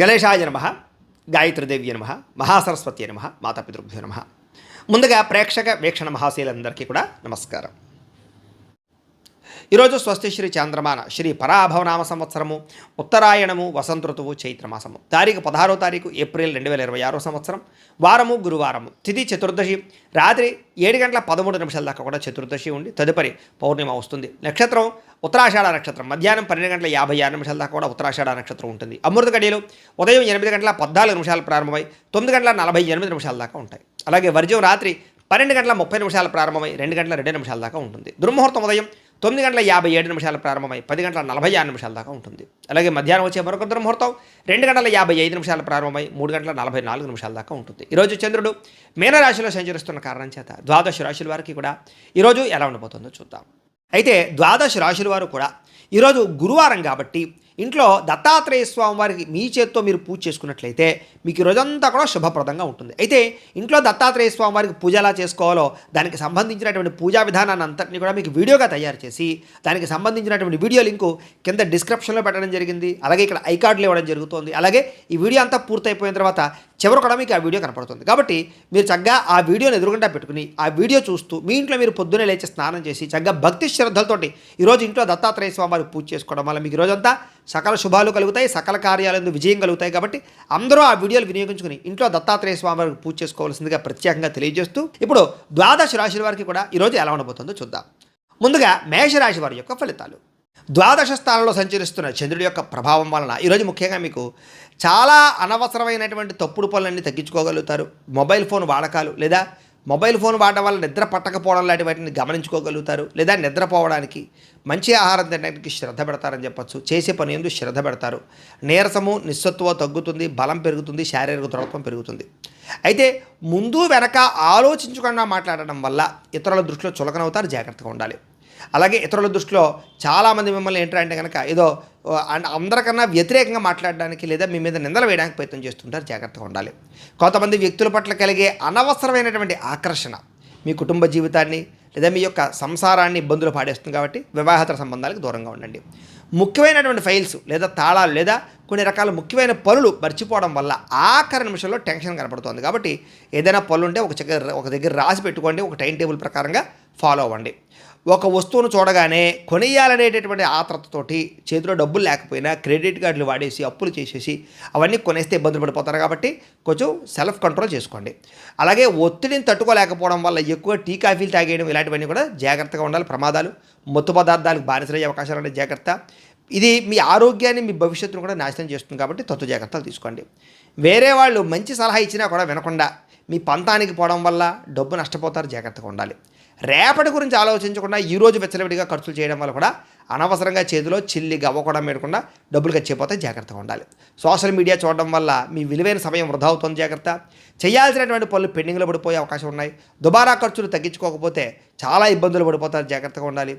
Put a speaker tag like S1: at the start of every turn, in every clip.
S1: గణేశాయ నమః, గాయత్రీదేవ్య నమః, మహాసరస్వతి నమః, మాతాపితృభ్యో నమః. ముందుగా ప్రేక్షక వీక్షణ మహాశీలందరికీ కూడా నమస్కారం. ఈరోజు స్వస్తి శ్రీ చాంద్రమాన శ్రీ పరాభవనామ సంవత్సరము ఉత్తరాయణము వసంత ఋతువు చైత్రమాసము తారీఖు 16వ తారీఖు ఏప్రిల్ 2026 సంవత్సరం వారము గురువారము తిథి చతుర్దశి రాత్రి 7:13 దాకా కూడా చతుర్దశి ఉండి తదుపరి పౌర్ణిమ వస్తుంది. నక్షత్రం ఉత్తరాషాఢ నక్షత్రం మధ్యాహ్నం 12:56 దాకా కూడా ఉత్తరాషాఢ నక్షత్రం ఉంటుంది. అమృత గడియలు ఉదయం 8:14 ప్రారంభమై 9:48 దాకా ఉంటాయి. అలాగే వర్జం రాత్రి 12:30 ప్రారంభమై 2:02 దాకా ఉంటుంది. దుర్ముహూర్తం ఉదయం 9:57 ప్రారంభమై 10:46 దాకా ఉంటుంది. అలాగే మధ్యాహ్నం వచ్చే మరొక దుర్ముహూర్తం 2:55 ప్రారంభమై 3:44 దాకా ఉంటుంది. ఈరోజు చంద్రుడు మీనరాశిలో సంచరిస్తున్న కారణం చేత ద్వాదశ రాశుల వారికి కూడా ఈరోజు ఎలా ఉండబోతుందో చూద్దాం. అయితే ద్వాదశ రాశుల వారు కూడా ఈరోజు గురువారం కాబట్టి ఇంట్లో దత్తాత్రేయ స్వామి వారికి మీ చేత్తో మీరు పూజ చేసుకున్నట్లయితే మీకు ఈ రోజంతా కూడా శుభప్రదంగా ఉంటుంది. అయితే ఇంట్లో దత్తాత్రేయ స్వామి వారికి పూజ ఎలా చేసుకోవాలో దానికి సంబంధించినటువంటి పూజా విధానాన్ని అంతటిని కూడా మీకు వీడియోగా తయారు చేసి దానికి సంబంధించినటువంటి వీడియో లింకు కింద డిస్క్రిప్షన్లో పెట్టడం జరిగింది. అలాగే ఇక్కడ ఐకార్డులు ఇవ్వడం జరుగుతుంది. అలాగే ఈ వీడియో అంతా పూర్తయిపోయిన తర్వాత చివరి కూడా మీకు ఆ వీడియో కనపడుతుంది. కాబట్టి మీరు చక్కగా ఆ వీడియోని ఎదురుగుండా పెట్టుకుని ఆ వీడియో చూస్తూ మీ ఇంట్లో మీరు పొద్దున్నే లేచి స్నానం చేసి చక్కగా భక్తి శ్రద్ధలతోటి ఈరోజు ఇంట్లో దత్తాత్రేయ స్వామి వారికి పూజ చేసుకోవడం వల్ల మీకు ఈరోజంతా సకల శుభాలు కలుగుతాయి, సకల కార్యాలందు విజయం కలుగుతాయి. కాబట్టి అందరూ ఆ వీడియోలు వినియోగించుకుని ఇంట్లో దత్తాత్రేయ స్వామి వారికి పూజ చేసుకోవాల్సిందిగా ప్రత్యేకంగా తెలియజేస్తూ ఇప్పుడు ద్వాదశ రాశుల వారికి కూడా ఈరోజు ఎలా ఉండబోతుందో చూద్దాం. ముందుగా మేషరాశి వారి యొక్క ఫలితాలు. ద్వాదశ స్థానంలో సంచరిస్తున్న చంద్రుడి యొక్క ప్రభావం వలన ఈరోజు ముఖ్యంగా మీకు చాలా అనవసరమైనటువంటి తప్పుడు పనులన్నీ తగ్గించుకోగలుగుతారు. మొబైల్ ఫోన్ వాడకాలు లేదా మొబైల్ ఫోన్ వాడడం వల్ల నిద్ర పట్టకపోవడం లాంటి వాటిని గమనించుకోగలుగుతారు. లేదా నిద్రపోవడానికి మంచి ఆహారం తినడానికి శ్రద్ధ పెడతారని చెప్పచ్చు. చేసే పని ఎందు శ్రద్ధ పెడతారు. నీరసము నిస్సత్తువ తగ్గుతుంది, బలం పెరుగుతుంది, శారీరక దృఢత్వం పెరుగుతుంది. అయితే ముందు వెనక ఆలోచించకుండా మాట్లాడడం వల్ల ఇతరుల దృష్టిలో చులకనవుతారు, జాగ్రత్తగా ఉండాలి. అలాగే ఇతరుల దృష్టిలో చాలామంది మిమ్మల్ని ఏంటంటే కనుక ఏదో అందరికన్నా వ్యతిరేకంగా మాట్లాడడానికి లేదా మీ మీద నిందలు వేయడానికి ప్రయత్నం చేస్తుంటారు, జాగ్రత్తగా ఉండాలి. కొంతమంది వ్యక్తుల పట్ల కలిగే అనవసరమైనటువంటి ఆకర్షణ మీ కుటుంబ జీవితాన్ని లేదా మీ యొక్క సంసారాన్ని ఇబ్బందులు పాడేస్తుంది. కాబట్టి వివాహేతర సంబంధాలకు దూరంగా ఉండండి. ముఖ్యమైనటువంటి ఫైల్స్ లేదా తాళాలు లేదా కొన్ని రకాల ముఖ్యమైన పనులు మర్చిపోవడం వల్ల ఆఖరి నిమిషంలో టెన్షన్ కనపడుతుంది. కాబట్టి ఏదైనా పనులు ఉంటే ఒక దగ్గర రాసి పెట్టుకోండి, ఒక టైం టేబుల్ ప్రకారంగా ఫాలో అవ్వండి. ఒక వస్తువును చూడగానే కొనియాలనేటటువంటి ఆత్రతతోటి చేతిలో డబ్బులు లేకపోయినా క్రెడిట్ కార్డులు వాడేసి అప్పులు చేసేసి అవన్నీ కొనేస్తే ఇబ్బందులు పడిపోతారు. కాబట్టి కొంచెం సెల్ఫ్ కంట్రోల్ చేసుకోండి. అలాగే ఒత్తిడిని తట్టుకోలేకపోవడం వల్ల ఎక్కువ టీ కాఫీలు తాగేయడం ఇలాంటివన్నీ కూడా జాగ్రత్తగా ఉండాలి. ప్రమాదాలు, మత్తు పదార్థాలకు బానిసలయ్యే అవకాశాలు ఉన్నాయి, జాగ్రత్త. ఇది మీ ఆరోగ్యాన్ని మీ భవిష్యత్తును కూడా నాశనం చేస్తుంది. కాబట్టి తత్వ జాగ్రత్తలు తీసుకోండి. వేరే వాళ్ళు మంచి సలహా ఇచ్చినా కూడా వినకుండా మీ పంతానికి పోవడం వల్ల డబ్బు నష్టపోతారు, జాగ్రత్తగా ఉండాలి. రేపటి గురించి ఆలోచించకుండా ఈరోజు వెచ్చలవిడిగా ఖర్చులు చేయడం వల్ల కూడా అనవసరంగా చేతిలో చిల్లి గవ్వకుండా మేడకుండా డబ్బులు ఖర్చయిపోతే జాగ్రత్తగా ఉండాలి. సోషల్ మీడియా చూడడం వల్ల మీ విలువైన సమయం వృధా అవుతుంది, జాగ్రత్త. చేయాల్సినటువంటి పనులు పెండింగ్లో పడిపోయే అవకాశం ఉన్నాయి. దుబారా ఖర్చులు తగ్గించుకోకపోతే చాలా ఇబ్బందులు పడిపోతారు, జాగ్రత్తగా ఉండాలి.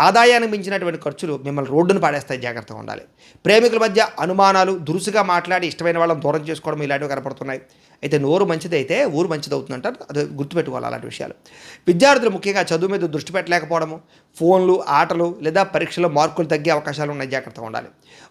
S1: ఆదాయానికి మించినటువంటి ఖర్చులు మిమ్మల్ని రోడ్డును పాడేస్తాయి, జాగ్రత్తగా ఉండాలి. ప్రేమికుల మధ్య అనుమానాలు, దురుసుగా మాట్లాడి ఇష్టమైన వాళ్ళని దూరం చేసుకోవడం ఇలాంటివి కనపడుతున్నాయి. అయితే నోరు మంచిది అయితే ఊరు మంచిది అవుతుందంటారు, అది గుర్తుపెట్టుకోవాలి అలాంటి విషయాలు. విద్యార్థులు ముఖ్యంగా చదువు మీద దృష్టి పెట్టలేకపోవడము, ఫోన్లు, ఆటలు లేదా పరీక్షలో మార్కులు తగ్గే అవకాశాలు ఉన్నాయి, జాగ్రత్తగా ఉండాలి.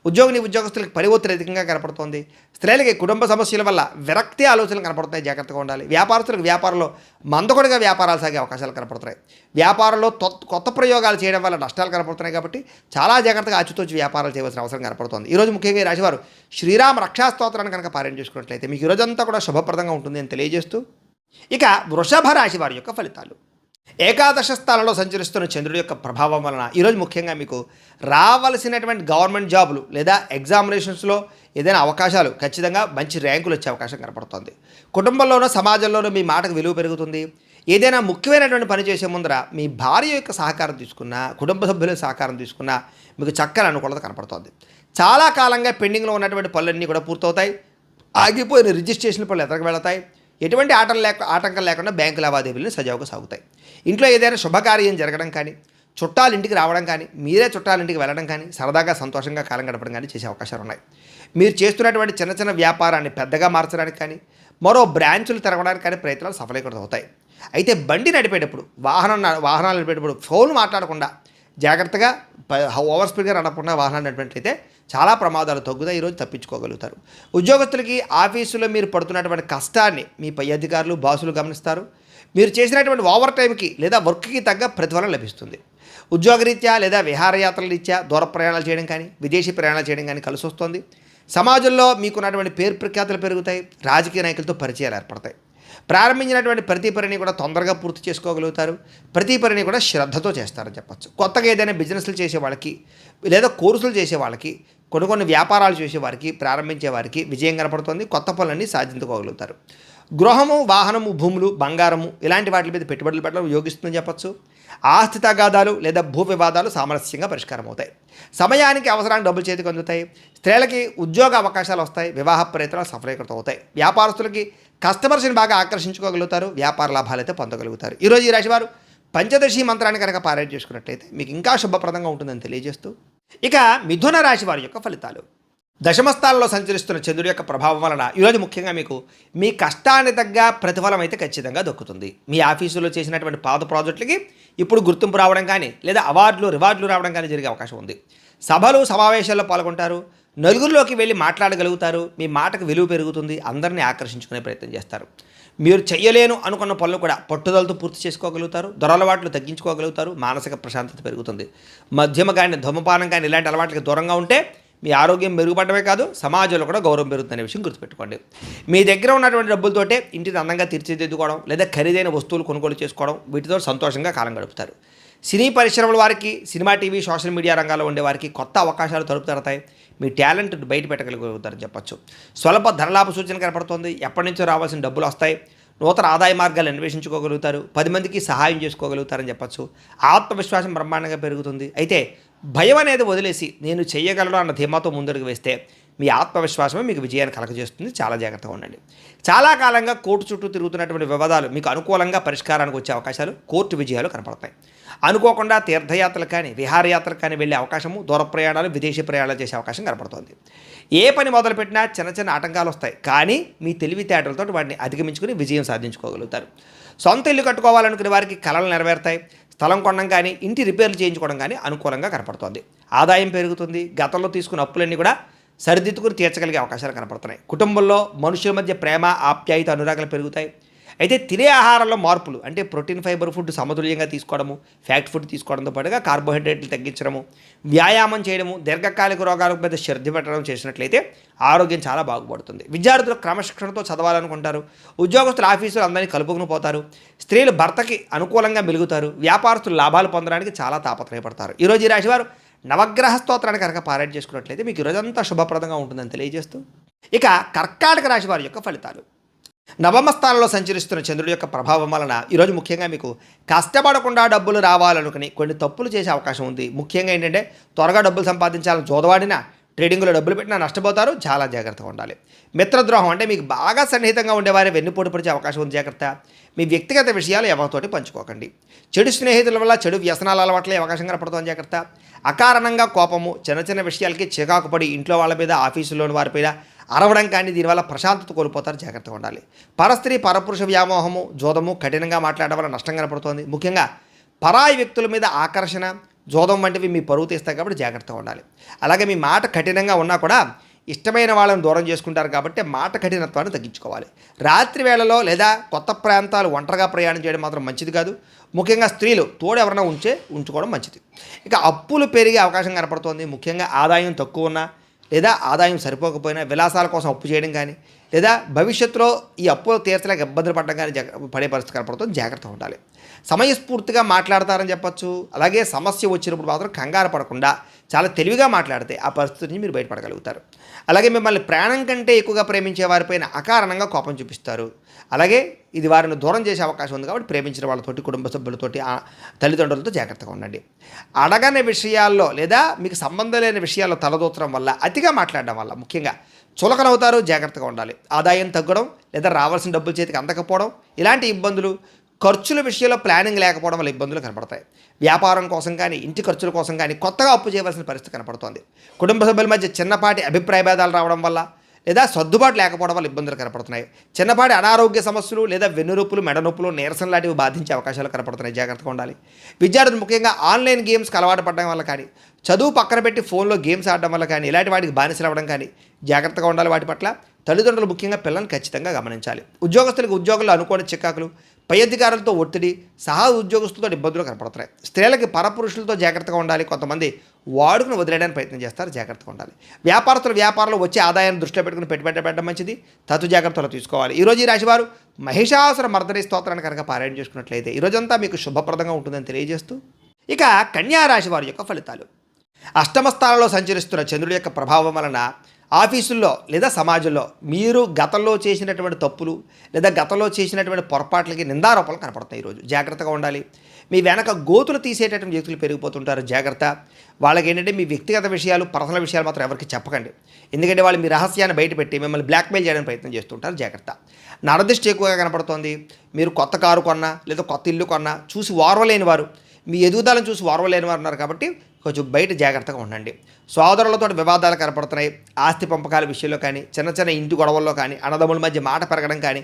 S1: ఉద్యోగస్తులకు పని ఒత్తిడి అధికంగా కనపడుతోంది. స్త్రీలకి కుటుంబ సమస్యల వల్ల విరక్తి ఆలోచనలు కనపడుతున్నాయి, జాగ్రత్తగా ఉండాలి. వ్యాపారస్తులకు వ్యాపారంలో మందకొడిగా వ్యాపారాలు సాగే అవకాశాలు కనపడుతున్నాయి. వ్యాపారంలో కొత్త ప్రయోగాలు చేయడం వల్ల నష్టాలు కనపడుతున్నాయి. కాబట్టి చాలా జాగ్రత్తగా ఆచితూచి వ్యాపారాలు చేయవలసిన అవసరం కనపడుతుంది. ఈరోజు ముఖ్యంగా ఈ రాశివారు శ్రీరామ రక్షాస్తోత్రాన్ని కనుక పారాయణ చేసుకున్నట్లయితే మీకు ఈరోజంతా కూడా శుభప్రదంగా ఉంటుంది అని తెలియజేస్తూ ఇక వృషభ రాశి వారి యొక్క ఫలితాలు. ఏకాదశ స్థానంలో సంచరిస్తున్న చంద్రుడి యొక్క ప్రభావం వలన ఈరోజు ముఖ్యంగా మీకు రావాల్సినటువంటి గవర్నమెంట్ జాబులు లేదా ఎగ్జామినేషన్స్లో ఏదైనా అవకాశాలు ఖచ్చితంగా మంచి ర్యాంకులు వచ్చే అవకాశం కనపడుతుంది. కుటుంబంలోనూ సమాజంలోనూ మీ మాటకు విలువ పెరుగుతుంది. ఏదైనా ముఖ్యమైనటువంటి పని చేసే ముందర మీ భార్య యొక్క సహకారం తీసుకున్నా, కుటుంబ సభ్యుల సహకారం తీసుకున్నా మీకు చక్కని అనుకూలత కనపడుతుంది. చాలా కాలంగా పెండింగ్లో ఉన్నటువంటి పనులన్నీ కూడా పూర్తవుతాయి. ఆగిపోయిన రిజిస్ట్రేషన్ పనులు ఎదరికి వెళతాయి. ఎటువంటి ఆటంకం లేకుండా బ్యాంకు లావాదేవీలను సజావుగా సాగుతాయి. ఇంట్లో ఏదైనా శుభకార్యం జరగడం కానీ, చుట్టాలు ఇంటికి రావడం కానీ, మీరే చుట్టాల ఇంటికి వెళ్ళడం కానీ, సరదాగా సంతోషంగా కాలం గడపడం కానీ చేసే అవకాశాలు ఉన్నాయి. మీరు చేస్తున్నటువంటి చిన్న చిన్న వ్యాపారాన్ని పెద్దగా మార్చడానికి కానీ, మరో బ్రాంచులు తిరగడానికి కానీ ప్రయత్నాలు సఫలీకృతం అవుతాయి. అయితే బండి నడిపేటప్పుడు వాహనాలు నడిపేటప్పుడు ఫోన్ మాట్లాడకుండా జాగ్రత్తగా ఓవర్ స్పీడ్గా నడపకుండా వాహనాలు నడిపినట్లయితే చాలా ప్రమాదాలు తగ్గుతాయి, ఈరోజు తప్పించుకోగలుగుతారు. ఉద్యోగస్తులకి ఆఫీసులో మీరు పడుతున్నటువంటి కష్టాన్ని మీ పై అధికారులు బాసులు గమనిస్తారు. మీరు చేసినటువంటి ఓవర్ టైంకి లేదా వర్క్కి తగ్గ ప్రతిఫలం లభిస్తుంది. ఉద్యోగరీత్యా లేదా విహారయాత్రల రీత్యా దూర ప్రయాణాలు చేయడం కానీ విదేశీ ప్రయాణాలు చేయడం కానీ కలిసి వస్తుంది. సమాజంలో మీకున్నటువంటి పేరు ప్రఖ్యాతులు పెరుగుతాయి. రాజకీయ నాయకులతో పరిచయాలు ఏర్పడతాయి. ప్రారంభించినటువంటి ప్రతి పనిని కూడా తొందరగా పూర్తి చేసుకోగలుగుతారు. ప్రతి పనిని కూడా శ్రద్ధతో చేస్తారని చెప్పచ్చు. కొత్తగా ఏదైనా బిజినెస్లు చేసే వాళ్ళకి లేదా కోర్సులు చేసే వాళ్ళకి కొన్ని వ్యాపారాలు చేసేవారికి ప్రారంభించే వారికి విజయం కనపడుతుంది. కొత్త పనులన్నీ సాధించుకోగలుగుతారు. గృహము, వాహనము, భూములు, బంగారము ఇలాంటి వాటి మీద పెట్టుబడులు పెట్టడం యోగిస్తుందని చెప్పచ్చు. ఆస్తి తగాదాలు లేదా భూ వివాదాలు సామరస్యంగా పరిష్కారం అవుతాయి. సమయానికి అవసరానికి డబ్బులు చేతికి అందుతాయి. స్త్రీలకి ఉద్యోగ అవకాశాలు వస్తాయి. వివాహ ప్రయత్నాలు సఫలీకృతం అవుతాయి. వ్యాపారస్తులకి కస్టమర్స్ని బాగా ఆకర్షించుకోగలుగుతారు. వ్యాపార లాభాలు అయితే పొందగలుగుతారు. ఈరోజు ఈ రాశివారు పంచదశి మంత్రాన్ని కనుక పారాయణ చేసుకున్నట్లయితే మీకు ఇంకా శుభప్రదంగా ఉంటుందని తెలియజేస్తూ, ఇక మిథున రాశి వారి యొక్క ఫలితాలు. దశమస్థానంలో సంచరిస్తున్న చంద్రుడి యొక్క ప్రభావం వలన ఈరోజు ముఖ్యంగా మీకు మీ కష్టాన్ని తగ్గ ప్రతిఫలం అయితే ఖచ్చితంగా దక్కుతుంది. మీ ఆఫీసులో చేసినటువంటి పాత ప్రాజెక్టులకి ఇప్పుడు గుర్తింపు రావడం కానీ లేదా అవార్డులు రివార్డులు రావడం కానీ జరిగే అవకాశం ఉంది. సభలు సమావేశాల్లో పాల్గొంటారు. నలుగురిలోకి వెళ్ళి మాట్లాడగలుగుతారు. మీ మాటకు విలువ పెరుగుతుంది. అందరినీ ఆకర్షించుకునే ప్రయత్నం చేస్తారు. మీరు చెయ్యలేను అనుకున్న పనులు కూడా పట్టుదలతో పూర్తి చేసుకోగలుగుతారు. దొరలవాట్లు తగ్గించుకోగలుగుతారు. మానసిక ప్రశాంతత పెరుగుతుంది. మద్యమ కానీ ధూమపానం కానీ ఇలాంటి అలవాట్లకి దూరంగా ఉంటే మీ ఆరోగ్యం మెరుగుపడమే కాదు, సమాజంలో కూడా గౌరవం పెరుగుతుందనే విషయం గుర్తుపెట్టుకోండి. మీ దగ్గర ఉన్నటువంటి డబ్బులతోటే ఇంటిని అందంగా తీర్చిదిద్దుకోవడం లేదా ఖరీదైన వస్తువులు కొనుగోలు చేసుకోవడం, వీటితో సంతోషంగా కాలం గడుపుతారు. సినీ పరిశ్రమల వారికి, సినిమా, టీవీ, సోషల్ మీడియా రంగాల్లో ఉండే వారికి కొత్త అవకాశాలు తలుపు తెరతాయి. మీ టాలెంట్ బయట పెట్టగలుగుతారని చెప్పచ్చు. స్వల్ప ధనలాభ సూచన కనపడుతుంది. ఎప్పటి నుంచో రావాల్సిన డబ్బులు వస్తాయి. నూతన ఆదాయ మార్గాలు అన్వేషించుకోగలుగుతారు. 10 మందికి సహాయం చేసుకోగలుగుతారని చెప్పచ్చు. ఆత్మవిశ్వాసం బ్రహ్మాండంగా పెరుగుతుంది. అయితే భయం అనేది వదిలేసి నేను చేయగలను అన్న ధీమాతో ముందడుగు వేస్తే మీ ఆత్మవిశ్వాసమే మీకు విజయాన్ని కలగజేస్తుంది. చాలా జాగ్రత్తగా ఉండండి. చాలా కాలంగా కోర్టు చుట్టూ తిరుగుతున్నటువంటి వివాదాలు మీకు అనుకూలంగా పరిష్కారానికి వచ్చే అవకాశాలు, కోర్టు విజయాలు కనపడతాయి. అనుకోకుండా తీర్థయాత్రలు కానీ విహారయాత్రలు కానీ వెళ్ళే అవకాశము, దూర ప్రయాణాలు, విదేశీ ప్రయాణాలు చేసే అవకాశం కనపడుతుంది. ఏ పని మొదలుపెట్టినా చిన్న ఆటంకాలు వస్తాయి. కానీ మీ తెలివితేటలతో వాటిని అధిగమించుకుని విజయం సాధించుకోగలుగుతారు. సొంత ఇల్లు కట్టుకోవాలనుకునే వారికి కలలు నెరవేరుతాయి. స్థలం కొనడం కానీ ఇంటి రిపేర్లు చేయించుకోవడం కానీ అనుకూలంగా కనపడుతుంది. ఆదాయం పెరుగుతుంది. గతంలో తీసుకున్న అప్పులన్నీ కూడా సరిదిద్దుకుని తీర్చగలిగే అవకాశాలు కనపడుతున్నాయి. కుటుంబంలో మనుషుల మధ్య ప్రేమ, ఆప్యాయత, అనురాగాలు పెరుగుతాయి. అయితే తినే ఆహారంలో మార్పులు అంటే ప్రోటీన్, ఫైబర్ ఫుడ్ సమతుల్యంగా తీసుకోవడము, ఫ్యాక్ట్ ఫుడ్ తీసుకోవడంతో పాటుగా కార్బోహైడ్రేట్లు తగ్గించడము, వ్యాయామం చేయడము, దీర్ఘకాలిక రోగాల మీద శ్రద్ధ పెట్టడం చేసినట్లయితే ఆరోగ్యం చాలా బాగుపడుతుంది. విద్యార్థులు క్రమశిక్షణతో చదవాలనుకుంటారు. ఉద్యోగస్తులు ఆఫీసులు అందరినీ కలుపుకుని పోతారు. స్త్రీలు భర్తకి అనుకూలంగా మెలుగుతారు. వ్యాపారస్తులు లాభాలు పొందడానికి చాలా తాపత్రయపడతారు. ఈరోజు ఈ రాశివారు నవగ్రహ స్తోత్రాన్ని కనుక పారాయణ చేసుకున్నట్లయితే మీకు ఈరోజంతా శుభప్రదంగా ఉంటుందని తెలియజేస్తూ, ఇక కర్కాటక రాశి వారి యొక్క ఫలితాలు. నవమ స్థానంలో సంచరిస్తున్న చంద్రుడి యొక్క ప్రభావం వలన ఈరోజు ముఖ్యంగా మీకు కష్టపడకుండా డబ్బులు రావాలనుకుని కొన్ని తప్పులు చేసే అవకాశం ఉంది. ముఖ్యంగా ఏంటంటే త్వరగా డబ్బులు సంపాదించాలని జోదవాడినా, ట్రేడింగ్లో డబ్బులు పెట్టినా నష్టపోతారు. చాలా జాగ్రత్తగా ఉండాలి. మిత్రద్రోహం అంటే మీకు బాగా సన్నిహితంగా ఉండేవారే వెన్నుపోటు పడిచే అవకాశం ఉంది. జాగ్రత్త. మీ వ్యక్తిగత విషయాలు ఎవరితోటి పంచుకోకండి. చెడు స్నేహితుల వల్ల చెడు వ్యసనాల అలవాట్లే అవకాశం కనపడుతుంది. జాగ్రత్త. అకారణంగా కోపము, చిన్న విషయాలకి చికాకు పడి ఇంట్లో వాళ్ళ మీద, ఆఫీసులోని వారిపైన అరవడం కానీ దీనివల్ల ప్రశాంతత కోల్పోతారు. జాగ్రత్తగా ఉండాలి. పరస్త్రీ పరపురుష వ్యామోహము, జోదము, కఠినంగా మాట్లాడడం వల్ల నష్టం కనపడుతోంది. ముఖ్యంగా పరాయి వ్యక్తుల మీద ఆకర్షణ, జోదం వంటివి మీ పరువు తీస్తాయి కాబట్టి జాగ్రత్తగా ఉండాలి. అలాగే మీ మాట కఠినంగా ఉన్నా కూడా ఇష్టమైన వాళ్ళని దూరం చేసుకుంటారు కాబట్టి మాట కఠినత్వాన్ని తగ్గించుకోవాలి. రాత్రి వేళలో లేదా కొత్త ప్రాంతాలు ఒంటరిగా ప్రయాణం చేయడం మాత్రం మంచిది కాదు. ముఖ్యంగా స్త్రీలు తోడు ఎవరైనా ఉంచుకోవడం మంచిది. ఇక అప్పులు పెరిగే అవకాశం కనపడుతోంది. ముఖ్యంగా ఆదాయం తక్కువ ఉన్నా లేదా ఆదాయం సరిపోకపోయినా విలాసాల కోసం అప్పు చేయడం కానీ లేదా భవిష్యత్తులో ఈ అప్పులు తీర్చలేక ఇబ్బందులు పడడం కానీ పడే పరిస్థితి కనపడుతుంది. జాగ్రత్తగా ఉండాలి. సమయస్ఫూర్తిగా మాట్లాడతారని చెప్పచ్చు. అలాగే సమస్య వచ్చినప్పుడు మాత్రం కంగారు పడకుండా చాలా తెలివిగా మాట్లాడితే ఆ పరిస్థితి నుంచి మీరు బయటపడగలుగుతారు. అలాగే మిమ్మల్ని ప్రాణం కంటే ఎక్కువగా ప్రేమించే వారిపైన అకారణంగా కోపం చూపిస్తారు. అలాగే ఇది వారిని దూరం చేసే అవకాశం ఉంది కాబట్టి ప్రేమించిన వాళ్ళతోటి, కుటుంబ సభ్యులతోటి, తల్లిదండ్రులతో జాగ్రత్తగా ఉండండి. అడగని విషయాల్లో లేదా మీకు సంబంధం లేని విషయాల్లో తలదూచడం వల్ల, అతిగా మాట్లాడడం వల్ల ముఖ్యంగా చులకనవుతారు. జాగ్రత్తగా ఉండాలి. ఆదాయం తగ్గడం లేదా రావాల్సిన డబ్బులు చేతికి అందకపోవడం ఇలాంటి ఇబ్బందులు, ఖర్చుల విషయంలో ప్లానింగ్ లేకపోవడం వల్ల ఇబ్బందులు కనపడతాయి. వ్యాపారం కోసం కానీ ఇంటి ఖర్చుల కోసం కానీ కొత్తగా అప్పు చేయవలసిన పరిస్థితి కనపడుతోంది. కుటుంబ సభ్యుల మధ్య చిన్నపాటి అభిప్రాయ భేదాలు రావడం వల్ల లేదా సర్దుబాటు లేకపోవడం వల్ల ఇబ్బందులు కనపడుతున్నాయి. చిన్నపాటి అనారోగ్య సమస్యలు లేదా వెన్నునొప్పులు, మెడ నొప్పులు, నీరసం లాంటివి బాధించే అవకాశాలు కనపడుతున్నాయి. జాగ్రత్తగా ఉండాలి. విద్యార్థులు ముఖ్యంగా ఆన్లైన్ గేమ్స్కి అలవాటు పడడం వల్ల కానీ, చదువు పక్కన పెట్టి ఫోన్లో గేమ్స్ ఆడడం వల్ల కానీ, ఇలాంటి వాటికి బానిసలు అవ్వడం కానీ జాగ్రత్తగా ఉండాలి. వాటి పట్ల తల్లిదండ్రులు ముఖ్యంగా పిల్లల్ని ఖచ్చితంగా గమనించాలి. ఉద్యోగస్తులకు ఉద్యోగుల్లో అనుకోని చికాకులు, పై అధికారులతో ఒత్తిడి, సహా ఉద్యోగస్తులతో ఇబ్బందులు కనపడుతున్నాయి. స్త్రీలకి పరపురుషులతో జాగ్రత్తగా ఉండాలి. కొంతమంది వాడుకుని వదిలేయడానికి ప్రయత్నం చేస్తారు. జాగ్రత్తగా ఉండాలి. వ్యాపారస్తులు వ్యాపారంలో వచ్చే ఆదాయాన్ని దృష్టిలో పెట్టుకుని పెట్టుబడి పెట్టడం మంచిది. తత్తు జాగ్రత్తలు తీసుకోవాలి. ఈరోజు ఈ రాశివారు మహిషాసుర మర్దరి స్తోత్రాన్ని కనుక పారాయణ చేసుకున్నట్లయితే ఈరోజంతా మీకు శుభప్రదంగా ఉంటుందని తెలియజేస్తూ, ఇక కన్యా రాశి వారి యొక్క ఫలితాలు. అష్టమ స్థానంలో సంచరిస్తున్న చంద్రుడి యొక్క ప్రభావం వలన ఆఫీసుల్లో లేదా సమాజంలో మీరు గతంలో చేసినటువంటి తప్పులు లేదా గతంలో చేసినటువంటి పొరపాట్లకి నిందారోపణలు కనపడతాయి. ఈరోజు జాగ్రత్తగా ఉండాలి. మీ వెనక గోతులు తీసేటటువంటి వ్యక్తులు పెరిగిపోతుంటారు. జాగ్రత్త. వాళ్ళకి ఏంటంటే మీ వ్యక్తిగత విషయాలు, పర్సనల్ విషయాలు మాత్రం ఎవరికి చెప్పకండి. ఎందుకంటే వాళ్ళు మీ రహస్యాన్ని బయటపెట్టి మిమ్మల్ని బ్లాక్మెయిల్ చేయడానికి ప్రయత్నం చేస్తుంటారు. జాగ్రత్త. నరదిష్టి ఎక్కువగా కనపడుతోంది. మీరు కొత్త కారు కొన్నా లేదా కొత్త ఇల్లు కొన్నా చూసి ఓర్వలేని వారు, మీ ఎదుగుదలను చూసి ఓర్వలేని వారు ఉన్నారు. కాబట్టి కొంచెం బయట జాగ్రత్తగా ఉండండి. సోదరులతో వివాదాలు కనపడుతున్నాయి. ఆస్తి పంపకాల విషయంలో కానీ, చిన్న చిన్న ఇంటి గొడవల్లో కానీ, అన్నదమ్ముల మధ్య మాట పెరగడం కానీ,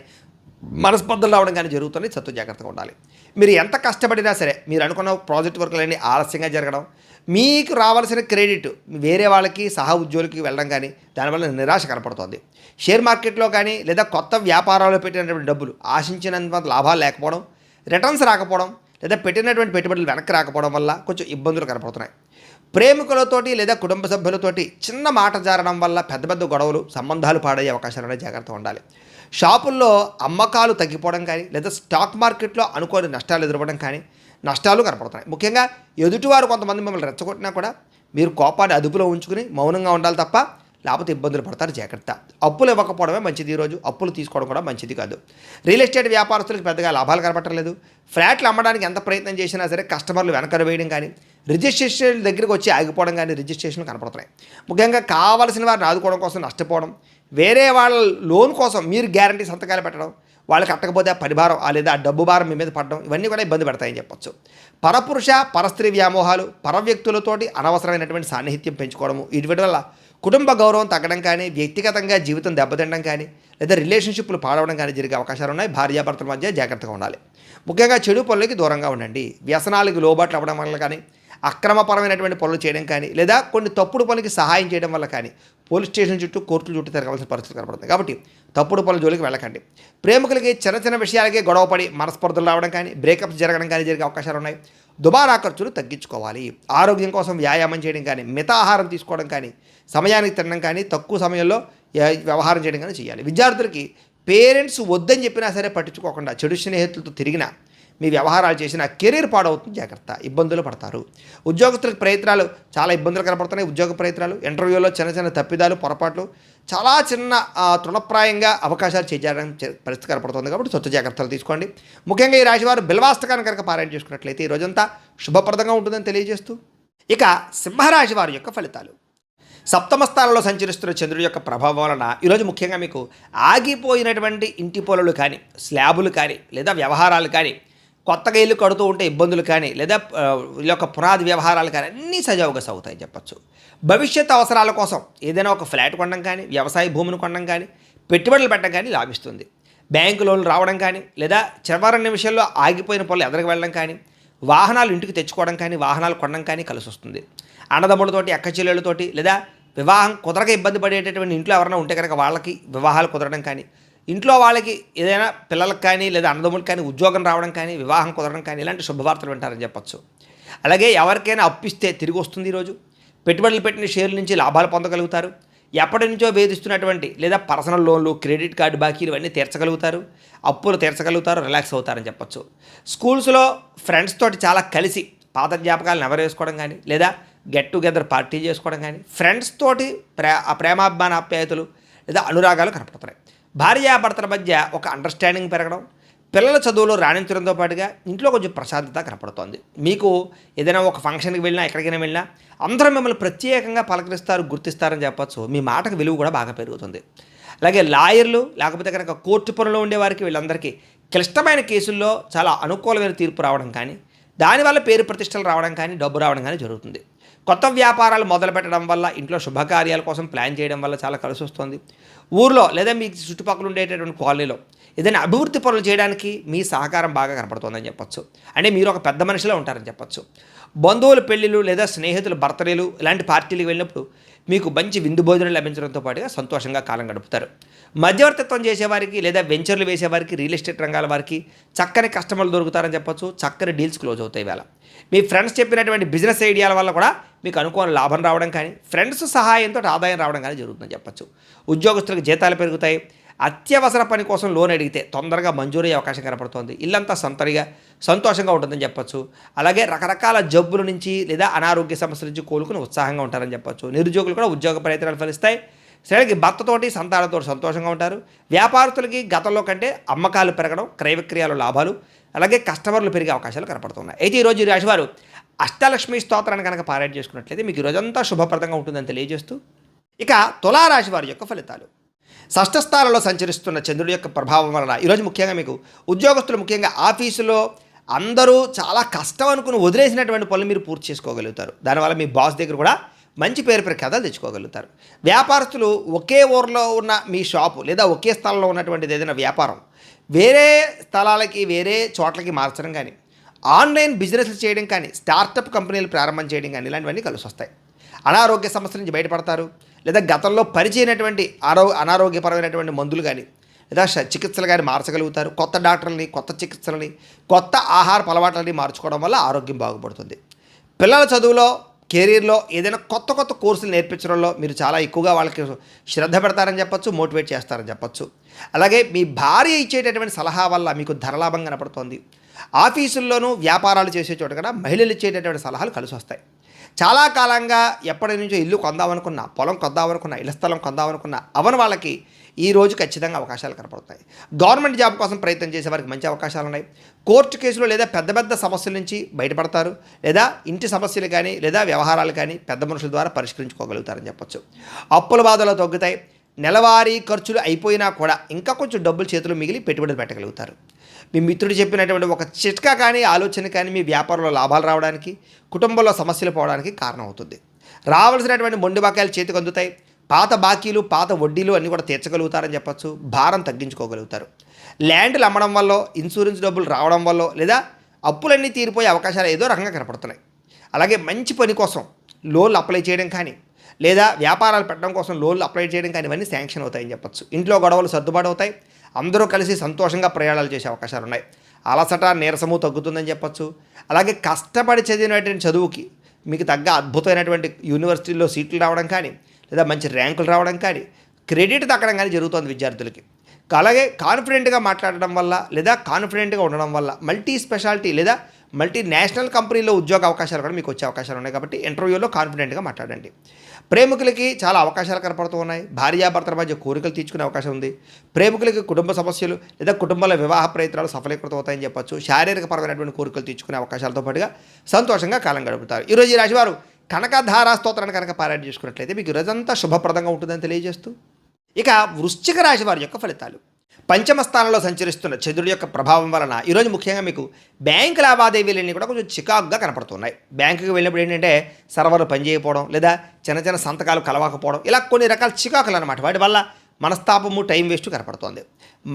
S1: మనస్పర్ధలు రావడం కానీ జరుగుతుంది. సత్తు జాగ్రత్తగా ఉండాలి. మీరు ఎంత కష్టపడినా సరే మీరు అనుకున్న ప్రాజెక్ట్ వర్కులన్నీ ఆలస్యంగా జరగడం, మీకు రావాల్సిన క్రెడిట్ వేరే వాళ్ళకి, సహా ఉద్యోగులకి వెళ్ళడం కానీ, దానివల్ల నిరాశ కనపడుతుంది. షేర్ మార్కెట్లో కానీ లేదా కొత్త వ్యాపారాల్లో పెట్టినటువంటి డబ్బులు ఆశించినంత లాభాలు లేకపోవడం, రిటర్న్స్ రాకపోవడం లేదా పెట్టినటువంటి పెట్టుబడులు వెనక్కి రాకపోవడం వల్ల కొంచెం ఇబ్బందులు కనపడుతున్నాయి. ప్రేమికులతోటి లేదా కుటుంబ సభ్యులతోటి చిన్న మాట జారడం వల్ల పెద్ద పెద్ద గొడవలు, సంబంధాలు పాడయ్యే అవకాశాలు జాగ్రత్తగా ఉండాలి. షాపుల్లో అమ్మకాలు తగ్గిపోవడం కానీ లేదా స్టాక్ మార్కెట్లో అనుకోని నష్టాలు ఎదురవ్వడం కానీ నష్టాలు కనపడుతున్నాయి. ముఖ్యంగా ఎదుటివారు కొంతమంది మిమ్మల్ని రెచ్చగొట్టినా కూడా మీరు కోపాన్ని అదుపులో ఉంచుకుని మౌనంగా ఉండాలి తప్ప లేకపోతే ఇబ్బందులు పడతారు. జాగ్రత్త. అప్పులు ఇవ్వకపోవడమే మంచిది. ఈరోజు అప్పులు తీసుకోవడం కూడా మంచిది కాదు. రియల్ ఎస్టేట్ వ్యాపారస్తులకు పెద్దగా లాభాలు కనపట్టలేదు. ఫ్లాట్లు అమ్మడానికి ఎంత ప్రయత్నం చేసినా సరే కస్టమర్లు వెనకరు వేయడం కానీ, రిజిస్ట్రేషన్ దగ్గరికి వచ్చి ఆగిపోవడం కానీ రిజిస్ట్రేషన్లు కనపడుతున్నాయి. ముఖ్యంగా కావాల్సిన వారిని ఆదుకోవడం కోసం నష్టపోవడం, వేరే వాళ్ళ లోన్ కోసం మీరు గ్యారంటీ సంతకాలు పెట్టడం, వాళ్ళు కట్టకపోతే ఆ పరిభారం లేదా ఆ డబ్బు భారం మీ మీద పడడం, ఇవన్నీ కూడా ఇబ్బంది పెడతాయని చెప్పొచ్చు. పరపురుష పరస్త్రీ వ్యామోహాలు, పరవ్యక్తులతోటి అనవసరమైనటువంటి సాన్నిహిత్యం పెంచుకోవడము, వీటి వల్ల కుటుంబ గౌరవం తగ్గడం కానీ, వ్యక్తిగతంగా జీవితం దెబ్బతినడం కానీ లేదా రిలేషన్షిప్లు పాడవడం కానీ జరిగే అవకాశాలు ఉన్నాయి. భార్యాభర్తల మధ్య జాగ్రత్తగా ఉండాలి. ముఖ్యంగా చెడు పనులకి దూరంగా ఉండండి. వ్యసనాలకు లోబాట్లు అవ్వడం వల్ల కానీ, అక్రమపరమైనటువంటి పనులు చేయడం కానీ లేదా కొన్ని తప్పుడు పనులకి సహాయం చేయడం వల్ల కానీ పోలీస్ స్టేషన్ చుట్టూ, కోర్టుల చుట్టూ తిరగవలసిన పరిస్థితులు కనపడుతుంది. కాబట్టి తప్పుడు పనుల జోలికి వెళ్ళకండి. ప్రేమికులకి చిన్న చిన్న విషయాలకే గొడవపడి మనస్పర్ధలు రావడం కానీ, బ్రేకప్స్ జరగడం కానీ జరిగే అవకాశాలు ఉన్నాయి. దుబారా ఖర్చులు తగ్గించుకోవాలి. ఆరోగ్యం కోసం వ్యాయామం చేయడం కానీ, మితాహారం తీసుకోవడం కానీ, సమయానికి తినడం కానీ, తక్కువ సమయంలో వ్యవహారం చేయడం కానీ చేయాలి. విద్యార్థులకి పేరెంట్స్ వద్దని చెప్పినా సరే పట్టించుకోకుండా చెడు స్నేహితులతో తిరిగినా, మీ వ్యవహారాలు చేసిన కెరీర్ పాడవుతుంది. జాగ్రత్త. ఇబ్బందులు పడతారు. ఉద్యోగస్తులకు ప్రయత్నాలు చాలా ఇబ్బందులు కనపడుతున్నాయి. ఉద్యోగ ప్రయత్నాలు, ఇంటర్వ్యూలో చిన్న చిన్న తప్పిదాలు, పొరపాట్లు, చాలా చిన్న తృణప్రాయంగా అవకాశాలు చేజారడానికి పరిస్థితి కనపడుతుంది. కాబట్టి సొంత జాగ్రత్తలు తీసుకోండి. ముఖ్యంగా ఈ రాశివారు బిల్వాస్తకాన్ని కనుక పారాయణ చేసుకున్నట్లయితే ఈ రోజంతా శుభప్రదంగా ఉంటుందని తెలియజేస్తూ, ఇక సింహరాశి వారి యొక్క ఫలితాలు. సప్తమ స్థానంలో సంచరిస్తున్న చంద్రుడి యొక్క ప్రభావం వలన ఈరోజు ముఖ్యంగా మీకు ఆగిపోయినటువంటి ఇంటి పనులు కానీ, స్లాబులు కానీ లేదా వ్యవహారాలు కానీ, కొత్తగా ఇల్లు కడుతూ ఉంటే ఇబ్బందులు కానీ లేదా వీళ్ళ యొక్క పునాది వ్యవహారాలు కానీ అన్నీ సజావుగా సాగుతాయి చెప్పచ్చు. భవిష్యత్ అవసరాల కోసం ఏదైనా ఒక ఫ్లాట్ కొనడం కానీ, వ్యవసాయ భూమిని కొనడం కానీ, పెట్టుబడులు పెట్టడం కానీ లాభిస్తుంది. బ్యాంకు లోన్లు రావడం కానీ లేదా చివరి నిమిషంలో ఆగిపోయిన పనులు ఎదరికి వెళ్ళడం కానీ, వాహనాలు ఇంటికి తెచ్చుకోవడం కానీ, వాహనాలు కొనడం కానీ కలిసి వస్తుంది. అన్నదమ్ములతోటి, అక్కచెల్లెళ్ళతోటి లేదా వివాహం కుదరక ఇబ్బంది పడేటటువంటి ఇంట్లో ఎవరైనా ఉంటే కనుక వాళ్ళకి వివాహాలు కుదరడం కానీ, ఇంట్లో వాళ్ళకి ఏదైనా పిల్లలకు కానీ లేదా అన్నదమ్ములకు కానీ ఉద్యోగం రావడం కానీ, వివాహం కుదరడం కానీ ఇలాంటి శుభవార్తలు వింటారని చెప్పచ్చు. అలాగే ఎవరికైనా అప్పిస్తే తిరిగి వస్తుంది. ఈరోజు పెట్టుబడులు పెట్టిన షేర్ల నుంచి లాభాలు పొందగలుగుతారు. ఎప్పటి నుంచో వేధిస్తున్నటువంటి లేదా పర్సనల్ లోన్లు, క్రెడిట్ కార్డు బాకీలు ఇవన్నీ తీర్చగలుగుతారు. అప్పులు తీర్చగలుగుతారు. రిలాక్స్ అవుతారని చెప్పచ్చు. స్కూల్స్లో ఫ్రెండ్స్ తోటి చాలా కలిసి పాత జ్ఞాపకాలను ఎవరేసుకోవడం కానీ లేదా గెట్ టుగెదర్ పార్టీ చేసుకోవడం కానీ, ఫ్రెండ్స్ తోటి ప్రేమాభిమాన ఆప్యాయతలు లేదా అనురాగాలు కనపడుతున్నాయి. భార్యాభర్తల మధ్య ఒక అండర్స్టాండింగ్ పెరగడం, పిల్లల చదువులో రాణించడంతో పాటుగా ఇంట్లో కొంచెం ప్రశాంతత కనపడుతోంది. మీకు ఏదైనా ఒక ఫంక్షన్కి వెళ్ళినా, ఎక్కడికైనా వెళ్ళినా అందరూ మిమ్మల్ని ప్రత్యేకంగా పలకరిస్తారు, గుర్తిస్తారని చెప్పచ్చు. మీ మాటకు విలువ కూడా బాగా పెరుగుతుంది. అలాగే లాయర్లు లేకపోతే కనుక కోర్టు పనులు ఉండేవారికి వీళ్ళందరికీ క్లిష్టమైన కేసుల్లో చాలా అనుకూలమైన తీర్పు రావడం కానీ, దానివల్ల పేరు ప్రతిష్టలు రావడం కానీ, డబ్బు రావడం కానీ జరుగుతుంది. కొత్త వ్యాపారాలు మొదలుపెట్టడం వల్ల, ఇంట్లో శుభకార్యాల కోసం ప్లాన్ చేయడం వల్ల చాలా కలిసి వస్తుంది. ఊర్లో లేదా మీ చుట్టుపక్కల ఉండేటటువంటి కాలనీలో ఏదైనా అభివృద్ధి పనులు చేయడానికి మీ సహకారం బాగా కనపడుతుందని చెప్పొచ్చు. అంటే మీరు ఒక పెద్ద మనిషిలో ఉంటారని చెప్పొచ్చు. బంధువుల పెళ్ళిళ్ళు లేదా స్నేహితుల బర్త్డేలు ఇలాంటి పార్టీలకు వెళ్ళినప్పుడు మీకు మంచి విందు భోజనం లభించడంతో పాటుగా సంతోషంగా కాలం గడుపుతారు. మధ్యవర్తిత్వం చేసేవారికి లేదా వెంచర్లు వేసేవారికి, రియల్ ఎస్టేట్ రంగాల వారికి చక్కని కస్టమర్లు దొరుకుతారని చెప్పొచ్చు. చక్కని డీల్స్ క్లోజ్ అవుతాయి వేళ. మీ ఫ్రెండ్స్ చెప్పినటువంటి బిజినెస్ ఐడియాల వల్ల కూడా మీకు అనుకూల లాభం రావడం కానీ, ఫ్రెండ్స్ సహాయంతో ఆదాయం రావడం కానీ జరుగుతుందని చెప్పొచ్చు. ఉద్యోగస్తులకు జీతాలు పెరుగుతాయి. అత్యవసర పని కోసం లోన్ అడిగితే తొందరగా మంజూరయ్యే అవకాశం కనపడుతోంది. ఇల్లంతా సంతరిగా సంతోషంగా ఉంటుందని చెప్పొచ్చు. అలాగే రకరకాల జబ్బుల నుంచి లేదా అనారోగ్య సమస్యల నుంచి కోలుకుని ఉత్సాహంగా ఉంటారని చెప్పొచ్చు. నిరుద్యోగులు కూడా ఉద్యోగ ప్రయత్నాలు ఫలిస్తాయి. సరికి భర్తతోటి సంతానంతో సంతోషంగా ఉంటారు. వ్యాపారస్తులకి గతంలో కంటే అమ్మకాలు పెరగడం, క్రయ విక్రయాలు లాభాలు, అలాగే కస్టమర్లు పెరిగే అవకాశాలు కనపడుతున్నాయి. అయితే ఈరోజు ఈ రాశివారు అష్టలక్ష్మి స్తోత్రాన్ని కనుక పారాయణ చేసుకున్నట్లయితే మీకు రోజంతా శుభప్రదంగా ఉంటుందని తెలియజేస్తూ, ఇక తులారాశి వారి యొక్క ఫలితాలు. షష్ఠస్థానంలో సంచరిస్తున్న చంద్రుడి యొక్క ప్రభావం వలన ఈరోజు ముఖ్యంగా మీకు ఉద్యోగస్తులు, ముఖ్యంగా ఆఫీసులో అందరూ చాలా కష్టం అనుకుని వదిలేసినటువంటి పనులు మీరు పూర్తి చేసుకోగలుగుతారు. దానివల్ల మీ బాస్ దగ్గర కూడా మంచి పేరు ప్రఖ్యాతలు తెచ్చుకోగలుగుతారు. వ్యాపారస్తులు ఒకే ఊరిలో ఉన్న మీ షాపు లేదా ఒకే స్థలంలో ఉన్నటువంటిది ఏదైనా వ్యాపారం వేరే స్థలాలకి, వేరే చోట్లకి మార్చడం కానీ, ఆన్లైన్ బిజినెస్లు చేయడం కానీ, స్టార్టప్ కంపెనీలు ప్రారంభం చేయడం కానీ ఇలాంటివన్నీ కలిసి వస్తాయి. అనారోగ్య సమస్యల నుంచి బయటపడతారు. లేదా గతంలో పరిచయమైనటువంటి అనారోగ్యపరమైనటువంటి మందులు కానీ లేదా చికిత్సలు కానీ మార్చగలుగుతారు. కొత్త డాక్టర్లని, కొత్త చికిత్సలని, కొత్త ఆహారపు అలవాట్లని మార్చుకోవడం వల్ల ఆరోగ్యం బాగుపడుతుంది. పిల్లల చదువులో, కెరీర్లో ఏదైనా కొత్త కొత్త కోర్సులు నేర్పించడంలో మీరు చాలా ఎక్కువగా వాళ్ళకి శ్రద్ధ పెడతారని చెప్పొచ్చు, మోటివేట్ చేస్తారని చెప్పొచ్చు. అలాగే మీ భార్య ఇచ్చేటటువంటి సలహా వల్ల మీకు ధనలాభం కనపడుతోంది. ఆఫీసుల్లోనూ వ్యాపారాలు చేసే చోట కూడా మహిళలు ఇచ్చేటటువంటి సలహాలు కలిసి వస్తాయి. చాలా కాలంగా ఎప్పటి నుంచో ఇల్లు కొందామనుకున్నా, పొలం కొందామనుకున్నా, ఇళ్ల స్థలం కొందామనుకున్నా అవని వాళ్ళకి ఈ రోజు ఖచ్చితంగా అవకాశాలు కనపడతాయి. గవర్నమెంట్ జాబ్ కోసం ప్రయత్నం చేసే వారికి మంచి అవకాశాలు ఉన్నాయి. కోర్టు కేసులు లేదా పెద్ద పెద్ద సమస్యల నుంచి బయటపడతారు. లేదా ఇంటి సమస్యలు కానీ లేదా వ్యవహారాలు కానీ పెద్ద మనుషుల ద్వారా పరిష్కరించుకోగలుగుతారని చెప్పొచ్చు. అప్పుల బాధలు తగ్గుతాయి. నెలవారీ ఖర్చులు అయిపోయినా కూడా ఇంకా కొంచెం డబ్బులు చేతులు మిగిలి పెట్టుబడులు పెట్టగలుగుతారు. మీ మిత్రుడు చెప్పినటువంటి ఒక చిట్కా కానీ, ఆలోచన కానీ మీ వ్యాపారంలో లాభాలు రావడానికి, కుటుంబంలో సమస్యలు పోవడానికి కారణం అవుతుంది. రావాల్సినటువంటి మొండి బకాయిలు చేతికి అందుతాయి. పాత బాకీలు, పాత వడ్డీలు అన్నీ కూడా తీర్చగలుగుతారని చెప్పొచ్చు. భారం తగ్గించుకోగలుగుతారు. ల్యాండ్లు అమ్మడం వల్ల, ఇన్సూరెన్స్ డబ్బులు రావడం వల్ల లేదా అప్పులన్నీ తీరిపోయే అవకాశాలు ఏదో రకంగా కనపడుతున్నాయి. అలాగే మంచి పని కోసం లోన్లు అప్లై చేయడం కానీ లేదా వ్యాపారాలు పెట్టడం కోసం లోన్లు అప్లై చేయడం కానీ ఇవన్నీ శాంక్షన్ అవుతాయని చెప్పొచ్చు. ఇంట్లో గొడవలు సర్దుబాటు అవుతాయి. అందరూ కలిసి సంతోషంగా ప్రయాణాలు చేసే అవకాశాలు ఉన్నాయి. అలసట, నీరసము తగ్గుతుందని చెప్పొచ్చు. అలాగే కష్టపడి చదివినటువంటి చదువుకి మీకు తగ్గ అద్భుతమైనటువంటి యూనివర్సిటీల్లో సీట్లు రావడం కానీ లేదా మంచి ర్యాంకులు రావడం కానీ, క్రెడిట్ దక్కడం కానీ జరుగుతుంది విద్యార్థులకి. అలాగే కాన్ఫిడెంట్గా మాట్లాడడం వల్ల లేదా కాన్ఫిడెంట్గా ఉండడం వల్ల మల్టీ స్పెషాలిటీ లేదా మల్టీనేషనల్ కంపెనీలో ఉద్యోగ అవకాశాలు కూడా మీకు వచ్చే అవకాశాలు ఉన్నాయి. కాబట్టి ఇంటర్వ్యూలో కాన్ఫిడెంట్గా మాట్లాడండి. ప్రేమికులకి చాలా అవకాశాలు కనపడుతూ ఉన్నాయి. భార్యాభర్తల మధ్య కోరికలు తీర్చుకునే అవకాశం ఉంది. ప్రేమికులకి కుటుంబ సమస్యలు లేదా కుటుంబాల వివాహ ప్రయత్నాలు సఫలీకృతం అవుతాయని చెప్పొచ్చు. శారీరకపరమైనటువంటి కోరికలు తీర్చుకునే అవకాశాలతో పాటుగా సంతోషంగా కాలం గడుపుతారు. ఈరోజు ఈ రాశివారు కనకధారా స్తోత్రాన్ని కనుక పారాయణ చేసుకున్నట్లయితే మీకు రోజంతా శుభప్రదంగా ఉంటుందని తెలియజేస్తూ, ఇక వృశ్చిక రాశి వారి యొక్క ఫలితాలు. పంచమ స్థానంలో సంచరిస్తున్న చంద్రుడి యొక్క ప్రభావం వలన ఈరోజు ముఖ్యంగా మీకు బ్యాంకు లావాదేవీలన్నీ కూడా కొంచెం చికాకుగా కనపడుతున్నాయి. బ్యాంకుకి వెళ్ళినప్పుడు ఏంటంటే సర్వర్లు పనిచేయకపోవడం లేదా చిన్న చిన్న సంతకాలు కలవకపోవడం, ఇలా కొన్ని రకాల చికాకులు అనమాట. వాటి వల్ల మనస్తాపము, టైం వేస్ట్ కనపడుతోంది.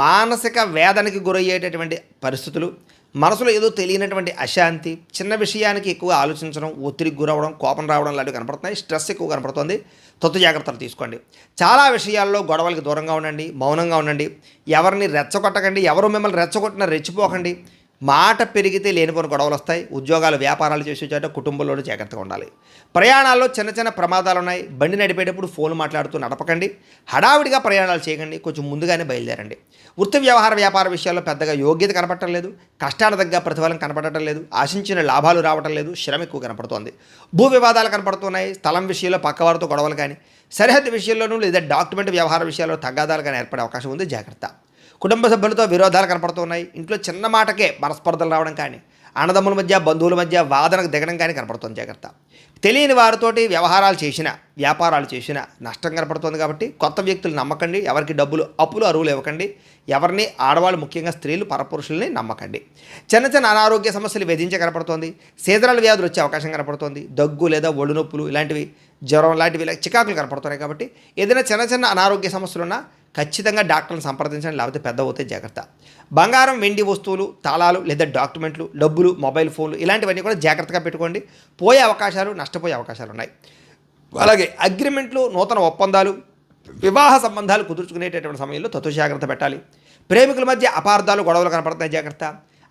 S1: మానసిక వేదనకి గురయ్యేటటువంటి పరిస్థితులు, మనసులో ఏదో తెలియనటువంటి అశాంతి, చిన్న విషయానికి ఎక్కువ ఆలోచించడం, ఒత్తిడికి గురవడం, కోపం రావడం లాంటివి కనపడుతున్నాయి. స్ట్రెస్ ఎక్కువ కనపడుతుంది. తొత్తు జాగ్రత్తలు తీసుకోండి. చాలా విషయాల్లో గొడవలకు దూరంగా ఉండండి, మౌనంగా ఉండండి. ఎవరిని రెచ్చగొట్టకండి. ఎవరు మిమ్మల్ని రెచ్చగొట్టినా రెచ్చిపోకండి. మాట పెరిగితే లేనిపోని గొడవలు వస్తాయి. ఉద్యోగాలు, వ్యాపారాలు చేసే చోట కుటుంబంలోనూ జాగ్రత్తగా ఉండాలి. ప్రయాణాల్లో చిన్న చిన్న ప్రమాదాలు ఉన్నాయి. బండి నడిపేటప్పుడు ఫోన్ మాట్లాడుతూ నడపకండి. హడావిడిగా ప్రయాణాలు చేయకండి. కొంచెం ముందుగానే బయలుదేరండి. వృత్తి వ్యవహార వ్యాపార విషయాల్లో పెద్దగా యోగ్యత కనపడటం లేదు. కష్టాల దగ్గర ప్రతిఫలం కనపడటం లేదు. ఆశించిన లాభాలు రావటం లేదు. శ్రమ ఎక్కువ కనపడుతోంది. భూ వివాదాలు కనపడుతున్నాయి. స్థలం విషయంలో పక్కవారితో గొడవలు కానీ, సరిహద్దు విషయంలోనూ లేదా డాక్యుమెంట్ వ్యవహార విషయాల్లో తగాదాలు కానీ ఏర్పడే అవకాశం ఉంది. జాగ్రత్త. కుటుంబ సభ్యులతో విరోధాలు కనపడుతున్నాయి. ఇంట్లో చిన్న మాటకే మనస్పర్ధలు రావడం కానీ, అన్నదమ్ముల మధ్య బంధువుల మధ్య వాదనకు దిగడం కానీ కనపడుతుంది. జాగ్రత్త. తెలియని వారితోటి వ్యవహారాలు చేసిన వ్యాపారాలు చేసిన నష్టం కనపడుతుంది కాబట్టి కొత్త వ్యక్తులు నమ్మకండి. ఎవరికి డబ్బులు అప్పులు అరువులు ఇవ్వకండి. ఎవరిని ఆడవాళ్ళు ముఖ్యంగా స్త్రీలు పరపురుషుల్ని నమ్మకండి. చిన్న చిన్న అనారోగ్య సమస్యలు వేధించే కనపడుతోంది. సీజనల్ వ్యాధులు వచ్చే అవకాశం కనపడుతోంది. దగ్గు లేదా ఒళ్ళు నొప్పులు ఇలాంటివి, జ్వరం లాంటివి చికాకులు కనపడుతున్నాయి. కాబట్టి ఏదైనా చిన్న చిన్న అనారోగ్య సమస్యలు ఉన్నా ఖచ్చితంగా డాక్టర్ని సంప్రదించండి. లేకపోతే పెద్ద అవుతే జాగ్రత్త. బంగారం, వెండి వస్తువులు, తాళాలు లేదా డాక్యుమెంట్లు, డబ్బులు, మొబైల్ ఫోన్లు ఇలాంటివన్నీ కూడా జాగ్రత్తగా పెట్టుకోండి. పోయే అవకాశాలు, నష్టపోయే అవకాశాలు ఉన్నాయి. అలాగే అగ్రిమెంట్లు, నూతన ఒప్పందాలు, వివాహ సంబంధాలు కుదుర్చుకునేటటువంటి సమయంలో జాగ్రత్త పెట్టాలి. ప్రేమికుల మధ్య అపార్థాలు, గొడవలు కనపడుతున్నాయి. జాగ్రత్త.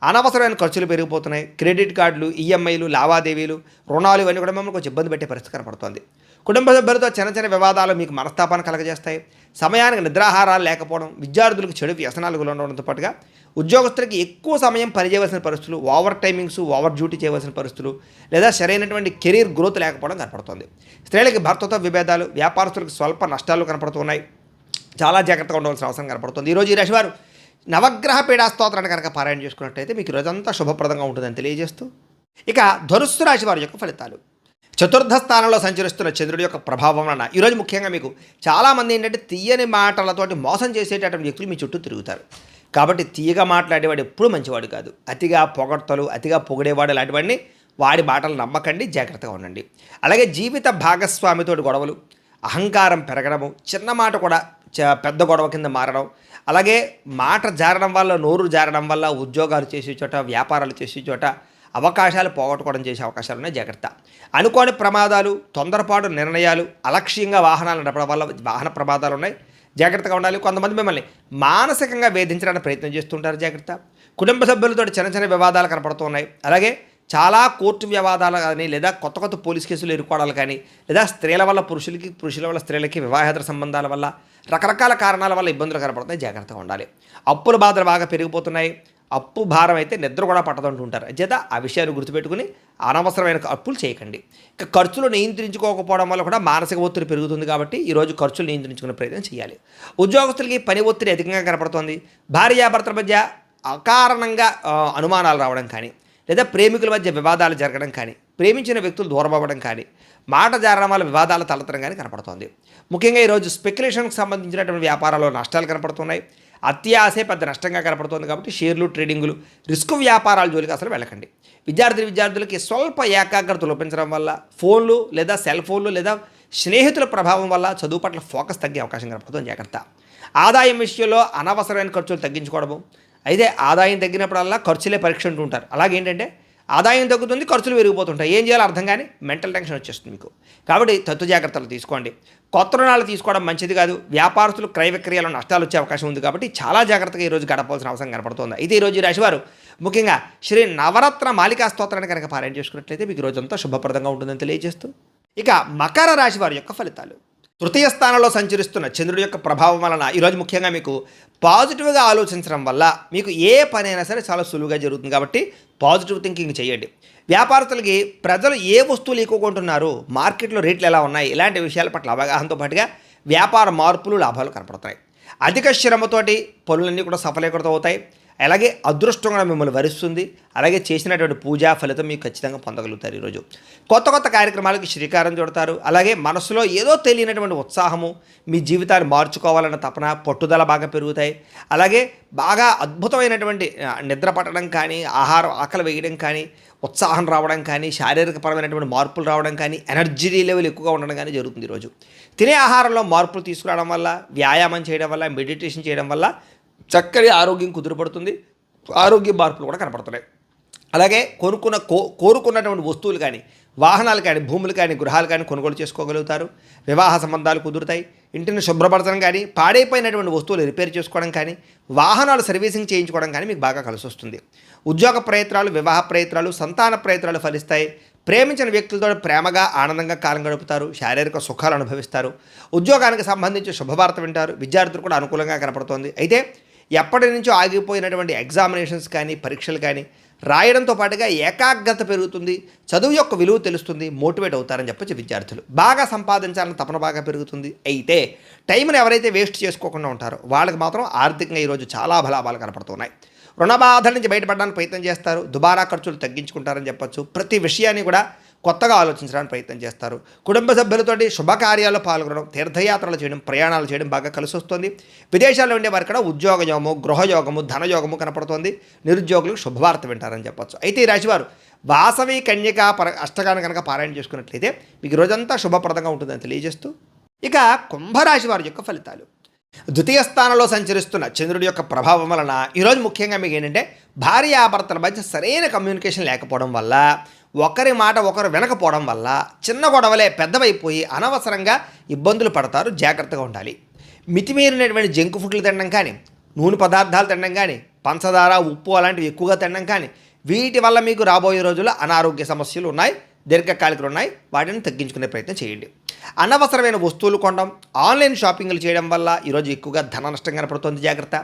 S1: అనవసరమైన ఖర్చులు పెరిగిపోతున్నాయి. క్రెడిట్ కార్డులు, ఈఎంఐలు, లావాదేవీలు, రుణాలు ఇవన్నీ కూడా మిమ్మల్ని కొంచెం ఇబ్బంది పెట్టే పరిస్థితి కనపడుతోంది. కుటుంబ సభ్యులతో చిన్న చిన్న వివాదాలు మీకు మనస్తాపన కలగజేస్తాయి. సమయానికి నిద్రాహారాలు లేకపోవడం, విద్యార్థులకు చెడు వ్యసనాలు ఉండడంతో పాటుగా ఉద్యోగస్తులకి ఎక్కువ సమయం పనిచేయవలసిన పరిస్థితులు, ఓవర్ టైమింగ్స్, ఓవర్ డ్యూటీ చేయవలసిన పరిస్థితులు లేదా సరైనటువంటి కెరీర్ గ్రోత్ లేకపోవడం కనపడుతుంది. స్త్రీలకి భర్తతో విభేదాలు, వ్యాపారస్తులకు స్వల్ప నష్టాలు కనపడుతున్నాయి. చాలా జాగ్రత్తగా ఉండవలసిన అవసరం కనపడుతుంది. ఈరోజు ఈ రాశి వారు నవగ్రహ పీడా స్తోత్రాన్ని కనుక పారాయణ చేసుకున్నట్టయితే మీకు రోజంతా శుభప్రదంగా ఉంటుందని తెలియజేస్తూ, ఇక ధనుస్సు రాశి వారి యొక్క ఫలితాలు. చతుర్థ స్థానంలో సంచరిస్తున్న చంద్రుడి యొక్క ప్రభావం వలన ఈరోజు ముఖ్యంగా మీకు చాలామంది ఏంటంటే తీయని మాటలతోటి మోసం చేసేటటువంటి వ్యక్తులు మీ చుట్టూ తిరుగుతారు. కాబట్టి తీయగా మాట్లాడేవాడు ఎప్పుడూ మంచివాడు కాదు. అతిగా పొగడ్తలు, అతిగా పొగిడేవాడు లాంటివన్నీ వాడి మాటలు నమ్మకండి. జాగ్రత్తగా ఉండండి. అలాగే జీవిత భాగస్వామితోటి గొడవలు, అహంకారం పెరగడము, చిన్న మాట కూడా పెద్ద గొడవ కింద మారడం, అలాగే మాట జారడం వల్ల, నోరు జారడం వల్ల ఉద్యోగాలు చేసే చోట, వ్యాపారాలు చేసే చోట అవకాశాలు పోగొట్టుకోవడం చేసే అవకాశాలు ఉన్నాయి. జాగ్రత్త. అనుకోని ప్రమాదాలు, తొందరపాటు నిర్ణయాలు, అలక్ష్యంగా వాహనాలు నడపడం వల్ల వాహన ప్రమాదాలు ఉన్నాయి. జాగ్రత్తగా ఉండాలి. కొంతమంది మిమ్మల్ని మానసికంగా వేధించడానికి ప్రయత్నం చేస్తుంటారు. జాగ్రత్త. కుటుంబ సభ్యులతో చిన్న చిన్న వివాదాలు కనపడుతున్నాయి. అలాగే చాలా కోర్టు వివాదాలు కానీ లేదా కొత్త కొత్త పోలీస్ కేసులు ఎదుర్కోవడాలు కానీ లేదా స్త్రీల వల్ల పురుషులకి, పురుషుల వల్ల స్త్రీలకి వివాహేతర సంబంధాల వల్ల రకరకాల కారణాల వల్ల ఇబ్బందులు కనపడుతున్నాయి. జాగ్రత్తగా ఉండాలి. అప్పుల బాధలు బాగా పెరిగిపోతున్నాయి. అప్పు భారం అయితే నిద్ర కూడా పట్టదంటుంటారు. చేత ఆ విషయాన్ని గుర్తుపెట్టుకుని అనవసరమైన అప్పులు చేయకండి. ఇక ఖర్చులు నియంత్రించుకోకపోవడం వల్ల కూడా మానసిక ఒత్తిడి పెరుగుతుంది. కాబట్టి ఈరోజు ఖర్చులు నియంత్రించుకునే ప్రయత్నం చేయాలి. ఉద్యోగస్తులకి పని ఒత్తిడి అధికంగా కనపడుతోంది. భార్యాభర్తల మధ్య అకారణంగా అనుమానాలు రావడం కానీ లేదా ప్రేమికుల మధ్య వివాదాలు జరగడం కానీ, ప్రేమించిన వ్యక్తులు దూరం అవ్వడం కానీ, మాట జారడం వల్ల వివాదాలు తలెత్తడం కానీ కనపడుతోంది. ముఖ్యంగా ఈరోజు స్పెక్యులేషన్కి సంబంధించినటువంటి వ్యాపారాల్లో నష్టాలు కనపడుతున్నాయి. అత్యాశే పెద్ద నష్టంగా కనపడుతుంది. కాబట్టి షేర్లు, ట్రేడింగులు, రిస్క్ వ్యాపారాల జోలికి అసలు వెళ్ళకండి. విద్యార్థులకి స్వల్ప ఏకాగ్రత లోపించడం వల్ల, ఫోన్లు లేదా సెల్ ఫోన్లు లేదా స్నేహితుల ప్రభావం వల్ల చదువు పట్ల ఫోకస్ తగ్గే అవకాశం కనపడుతుంది. జాగ్రత్త. ఆదాయం విషయంలో అనవసరమైన ఖర్చులు తగ్గించుకోవడము. అయితే ఆదాయం తగ్గినప్పుడల్లా ఖర్చులే పరీక్ష అంటుంటారు. అలాగేంటంటే ఆదాయం తగ్గుతుంది, ఖర్చులు పెరిగిపోతుంటాయి. ఏం చేయాలో అర్థం కానీ మెంటల్ టెన్షన్ వచ్చేస్తుంది మీకు. కాబట్టి జాగ్రత్తలు తీసుకోండి. కొత్త రుణాలు తీసుకోవడం మంచిది కాదు. వ్యాపారస్తులు క్రయ విక్రయాల్లో నష్టాలు వచ్చే అవకాశం ఉంది. కాబట్టి చాలా జాగ్రత్తగా ఈరోజు గడపాల్సిన అవసరం కనపడుతుంది. అయితే ఈరోజు ఈ రాశివారు ముఖ్యంగా శ్రీ నవరత్న మాలికా స్తోత్రాన్ని కనుక పారాయణ చేసుకున్నట్లయితే మీకు రోజంతా శుభప్రదంగా ఉంటుందని తెలియజేస్తూ, ఇక మకర రాశి వారి యొక్క ఫలితాలు. తృతీయ స్థానంలో సంచరిస్తున్న చంద్రుడి యొక్క ప్రభావం వలన ఈరోజు ముఖ్యంగా మీకు పాజిటివ్గా ఆలోచించడం వల్ల మీకు ఏ పనైనా సరే చాలా సులువుగా జరుగుతుంది. కాబట్టి పాజిటివ్ థింకింగ్ చేయండి. వ్యాపారస్తులకి ప్రజలు ఏ వస్తువులు ఎక్కువ కొంటున్నారు, మార్కెట్లో రేట్లు ఎలా ఉన్నాయి, ఇలాంటి విషయాల పట్ల అవగాహనతో పాటుగా వ్యాపార మార్పులు, లాభాలు కనపడుతున్నాయి. అధిక శ్రమతోటి పనులన్నీ కూడా సఫలీకృతం అవుతాయి. అలాగే అదృష్టం కూడా మిమ్మల్ని వరిస్తుంది. అలాగే చేసినటువంటి పూజా ఫలితం మీకు ఖచ్చితంగా పొందగలుగుతారు. ఈరోజు కొత్త కార్యక్రమాలకు శ్రీకారం చుడతారు. అలాగే మనసులో ఏదో తెలియనటువంటి ఉత్సాహము, మీ జీవితాన్ని మార్చుకోవాలన్న తపన, పట్టుదల బాగా పెరుగుతాయి. అలాగే బాగా అద్భుతమైనటువంటి నిద్ర పట్టడం కానీ, ఆహారం ఆకలి వేయడం కానీ, ఉత్సాహం రావడం కానీ, శారీరకపరమైనటువంటి మార్పులు రావడం కానీ, ఎనర్జీ లెవెల్ ఎక్కువగా ఉండడం కానీ జరుగుతుంది. ఈరోజు తినే ఆహారంలో మార్పులు తీసుకురావడం వల్ల, వ్యాయామం చేయడం వల్ల, మెడిటేషన్ చేయడం వల్ల చక్కటి ఆరోగ్యం కుదురుపడుతుంది. ఆరోగ్య మార్పులు కూడా కనపడుతున్నాయి. అలాగే కోరుకున్నటువంటి వస్తువులు కానీ, వాహనాలు కానీ, భూములు కానీ, గృహాలు కానీ కొనుగోలు చేసుకోగలుగుతారు. వివాహ సంబంధాలు కుదురుతాయి. ఇంటిని శుభ్రపరచడం కానీ, పాడైపోయినటువంటి వస్తువులు రిపేర్ చేసుకోవడం కానీ, వాహనాలు సర్వీసింగ్ చేయించుకోవడం కానీ మీకు బాగా కలిసి వస్తుంది. ఉద్యోగ ప్రయత్నాలు, వివాహ ప్రయత్నాలు, సంతాన ప్రయత్నాలు ఫలిస్తాయి. ప్రేమించిన వ్యక్తులతో ప్రేమగా ఆనందంగా కాలం గడుపుతారు. శారీరక సుఖాలు అనుభవిస్తారు. ఉద్యోగానికి సంబంధించి శుభవార్త వింటారు. విద్యార్థులు కూడా అనుకూలంగా కనపడుతోంది. అయితే ఎప్పటి నుంచో ఆగిపోయినటువంటి ఎగ్జామినేషన్స్ కానీ, పరీక్షలు కానీ రాయడంతో పాటుగా ఏకాగ్రత పెరుగుతుంది. చదువు యొక్క విలువ తెలుస్తుంది. మోటివేట్ అవుతారని చెప్పొచ్చు. విద్యార్థులు బాగా సంపాదించాలని తపన బాగా పెరుగుతుంది. అయితే టైంని ఎవరైతే వేస్ట్ చేసుకోకుండా ఉంటారో వాళ్ళకి మాత్రం ఆర్థికంగా ఈరోజు చాలా లాభాలు కనపడుతున్నాయి. రుణ బాధల నుంచి బయటపడడానికి ప్రయత్నం చేస్తారు. దుబారా ఖర్చులు తగ్గించుకుంటారని చెప్పొచ్చు. ప్రతి విషయాన్ని కూడా కొత్తగా ఆలోచించడానికి ప్రయత్నం చేస్తారు. కుటుంబ సభ్యులతోటి శుభకార్యాల్లో పాల్గొనడం, తీర్థయాత్రలు చేయడం, ప్రయాణాలు చేయడం బాగా కలిసి వస్తుంది. విదేశాల్లో ఉండే వారికి కూడా ఉద్యోగయోగము, గృహయోగము, ధనయోగము కనపడుతుంది. నిరుద్యోగులకు శుభవార్త వింటారని చెప్పొచ్చు. అయితే ఈ రాశివారు వాసవి కన్యక అష్టకాన్ని కనుక పారాయణ చేసుకున్నట్లయితే మీకు రోజంతా శుభప్రదంగా ఉంటుందని తెలియజేస్తూ, ఇక కుంభరాశి వారి యొక్క ఫలితాలు. ద్వితీయ స్థానంలో సంచరిస్తున్న చంద్రుడి యొక్క ప్రభావం వలన ఈరోజు ముఖ్యంగా మీకు ఏంటంటే భార్యాభర్తల మధ్య సరైన కమ్యూనికేషన్ లేకపోవడం వల్ల, ఒకరి మాట ఒకరు వినకపోవడం వల్ల చిన్న గొడవలే పెద్దవైపోయి అనవసరంగా ఇబ్బందులు పడతారు. జాగ్రత్తగా ఉండాలి. మితిమీరినటువంటి జంక్ ఫుడ్లు తినడం కానీ, నూనె పదార్థాలు తినడం కానీ, పంచదార, ఉప్పు అలాంటివి ఎక్కువగా తినడం కానీ, వీటి వల్ల మీకు రాబోయే రోజుల్లో అనారోగ్య సమస్యలు ఉన్నాయి, దీర్ఘకాలికలు ఉన్నాయి. వాటిని తగ్గించుకునే ప్రయత్నం చేయండి. అనవసరమైన వస్తువులు కొనడం, ఆన్లైన్ షాపింగ్లు చేయడం వల్ల ఈరోజు ఎక్కువగా ధన నష్టం కనపడుతుంది. జాగ్రత్త.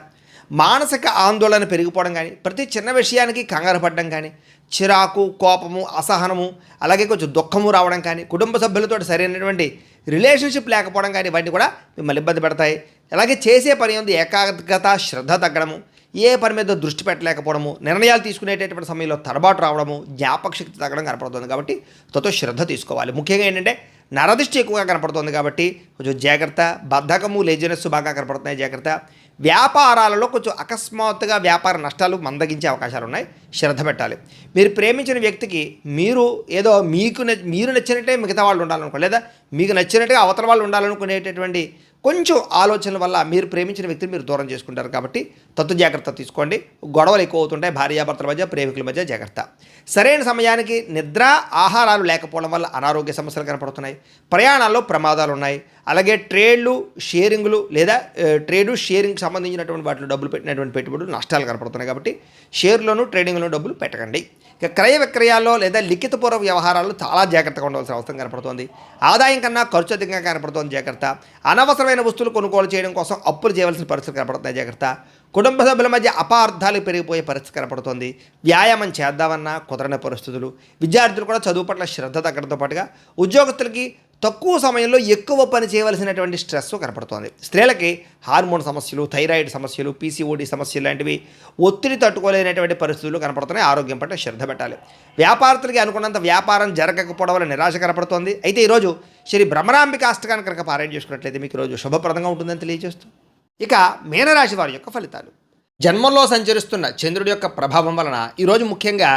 S1: మానసిక ఆందోళన పెరిగిపోవడం కానీ, ప్రతి చిన్న విషయానికి కంగారు పడడం కానీ, చిరాకు, కోపము, అసహనము, అలాగే కొంచెం దుఃఖము రావడం కానీ, కుటుంబ సభ్యులతో సరైనటువంటి రిలేషన్షిప్ లేకపోవడం కానీ ఇవన్నీ కూడా మిమ్మల్ని ఇబ్బంది పెడతాయి. అలాగే చేసే పని ఉంది ఏకాగ్రత, శ్రద్ధ తగ్గడము, ఏ పని మీద దృష్టి పెట్టలేకపోవడము, నిర్ణయాలు తీసుకునేటటువంటి సమయంలో తడబాటు రావడము, జ్ఞాపక శక్తి తగ్గడం కనపడుతుంది. కాబట్టి తతో శ్రద్ధ తీసుకోవాలి. ముఖ్యంగా ఏంటంటే నరదిష్టి ఎక్కువగా కనపడుతుంది కాబట్టి కొంచెం జాగ్రత్త. బద్ధకము, లేజినెస్ బాగా కనపడుతున్నాయి. జాగ్రత్త. వ్యాపారాలలో కొంచెం అకస్మాత్తుగా వ్యాపార నష్టాలు మందగించే అవకాశాలు ఉన్నాయి. శ్రద్ధ పెట్టాలి. మీరు ప్రేమించిన వ్యక్తికి మీరు ఏదో మీరు నచ్చినట్టే మిగతా వాళ్ళు ఉండాలనుకో, లేదా మీకు నచ్చినట్టుగా అవతల వాళ్ళు ఉండాలనుకునేటటువంటి కొంచెం ఆలోచనల వల్ల మీరు ప్రేమించిన వ్యక్తిని మీరు దూరం చేసుకుంటారు. కాబట్టి తత్తు జాగ్రత్త తీసుకోండి. గొడవలు ఎక్కువ అవుతుంటాయి భార్యాభర్తల మధ్య, ప్రేమికుల మధ్య. జాగ్రత్త. సరైన సమయానికి నిద్ర, ఆహారాలు లేకపోవడం వల్ల అనారోగ్య సమస్యలు కనపడుతున్నాయి. ప్రయాణాల్లో ప్రమాదాలు ఉన్నాయి. అలాగే ట్రేడ్లు, షేరింగ్లు లేదా షేరింగ్కి సంబంధించినటువంటి వాటిలో డబ్బులు పెట్టినటువంటి పెట్టుబడులు నష్టాలు కనపడుతున్నాయి. కాబట్టి షేర్లోను, ట్రేడింగ్లోనూ డబ్బులు పెట్టకండి. ఇక క్రయ విక్రయాల్లో లేదా లిఖితపూర్వక వ్యవహారాల్లో చాలా జాగ్రత్తగా ఉండవలసిన అవసరం కనపడుతోంది. ఆదాయం కన్నా ఖర్చు అధికంగా కనపడుతోంది. జాగ్రత్త. అనవసరమైన వస్తువులు కొనుగోలు చేయడం కోసం అప్పులు చేయవలసిన పరిస్థితి కనపడుతున్నాయి. జాగ్రత్త. కుటుంబ సభ్యుల మధ్య అపార్థాలు పెరిగిపోయే పరిస్థితి కనపడుతోంది. వ్యాయామం చేద్దామన్నా కుదరని పరిస్థితులు. విద్యార్థులు కూడా చదువు పట్ల శ్రద్ధ తగ్గడంతో పాటుగా ఉద్యోగస్తులకి తక్కువ సమయంలో ఎక్కువ పని చేయవలసినటువంటి స్ట్రెస్ కనపడుతోంది. స్త్రీలకి హార్మోన్ సమస్యలు, థైరాయిడ్ సమస్యలు, పీసీఓడి సమస్యలు లాంటివి, ఒత్తిడి తట్టుకోలేనటువంటి పరిస్థితులు కనపడుతున్నాయి. ఆరోగ్యం పట్ల శ్రద్ధ పెట్టాలి. వ్యాపారస్తులకి అనుకున్నంత వ్యాపారం జరగకపోవడం వల్ల నిరాశ కనపడుతోంది. అయితే ఈరోజు శ్రీ బ్రహ్మరాంబిక అష్టకాన్ని కనుక పారాయణ చేసుకున్నట్లయితే మీకు ఈరోజు శుభప్రదంగా ఉంటుందని తెలియజేస్తూ, ఇక మీనరాశి వారి యొక్క ఫలితాలు. జన్మంలో సంచరిస్తున్న చంద్రుడి యొక్క ప్రభావం వలన ఈరోజు ముఖ్యంగా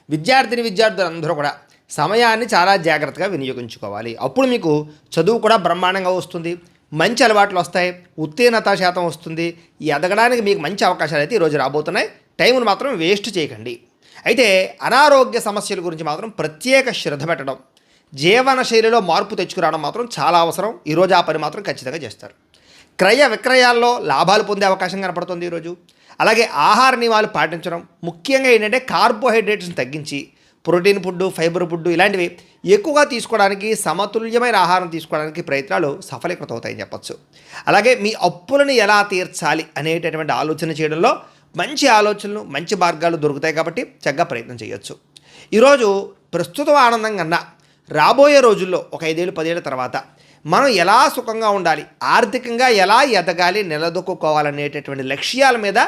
S1: విద్యార్థులందరూ కూడా సమయాన్ని చాలా జాగ్రత్తగా వినియోగించుకోవాలి. అప్పుడు మీకు చదువు కూడా బ్రహ్మాండంగా వస్తుంది, మంచి అలవాట్లు వస్తాయి, ఉత్తీర్ణత శాతం వస్తుంది. ఈ ఎదగడానికి మీకు మంచి అవకాశాలు అయితే ఈరోజు రాబోతున్నాయి. టైంను మాత్రం వేస్ట్ చేయకండి. అయితే అనారోగ్య సమస్యల గురించి మాత్రం ప్రత్యేక శ్రద్ధ పెట్టడం, జీవన శైలిలో మార్పు తెచ్చుకురావడం మాత్రం చాలా అవసరం. ఈరోజు ఆ పని మాత్రం ఖచ్చితంగా చేస్తారు. క్రయ విక్రయాల్లో లాభాలు పొందే అవకాశం కనపడుతుంది ఈరోజు. అలాగే ఆహార నియమాలు పాటించడం, ముఖ్యంగా ఏంటంటే కార్బోహైడ్రేట్స్ని తగ్గించి ప్రోటీన్ ఫుడ్, ఫైబర్ ఫుడ్ ఇలాంటివి ఎక్కువగా తీసుకోవడానికి, సమతుల్యమైన ఆహారం తీసుకోవడానికి ప్రయత్నాలు సఫలీకృతం అవుతాయని చెప్పచ్చు. అలాగే మీ అప్పులను ఎలా తీర్చాలి అనేటటువంటి ఆలోచన చేయడంలో మంచి ఆలోచనలు, మంచి మార్గాలు దొరుకుతాయి. కాబట్టి చక్కగా ప్రయత్నం చేయొచ్చు. ఈరోజు ప్రస్తుతం ఆనందం కన్నా రాబోయే రోజుల్లో ఒక 5 ఏళ్ళు 10 ఏళ్ళ తర్వాత మనం ఎలా సుఖంగా ఉండాలి, ఆర్థికంగా ఎలా ఎదగాలి, నిలదొక్కుకోవాలనేటటువంటి లక్ష్యాల మీద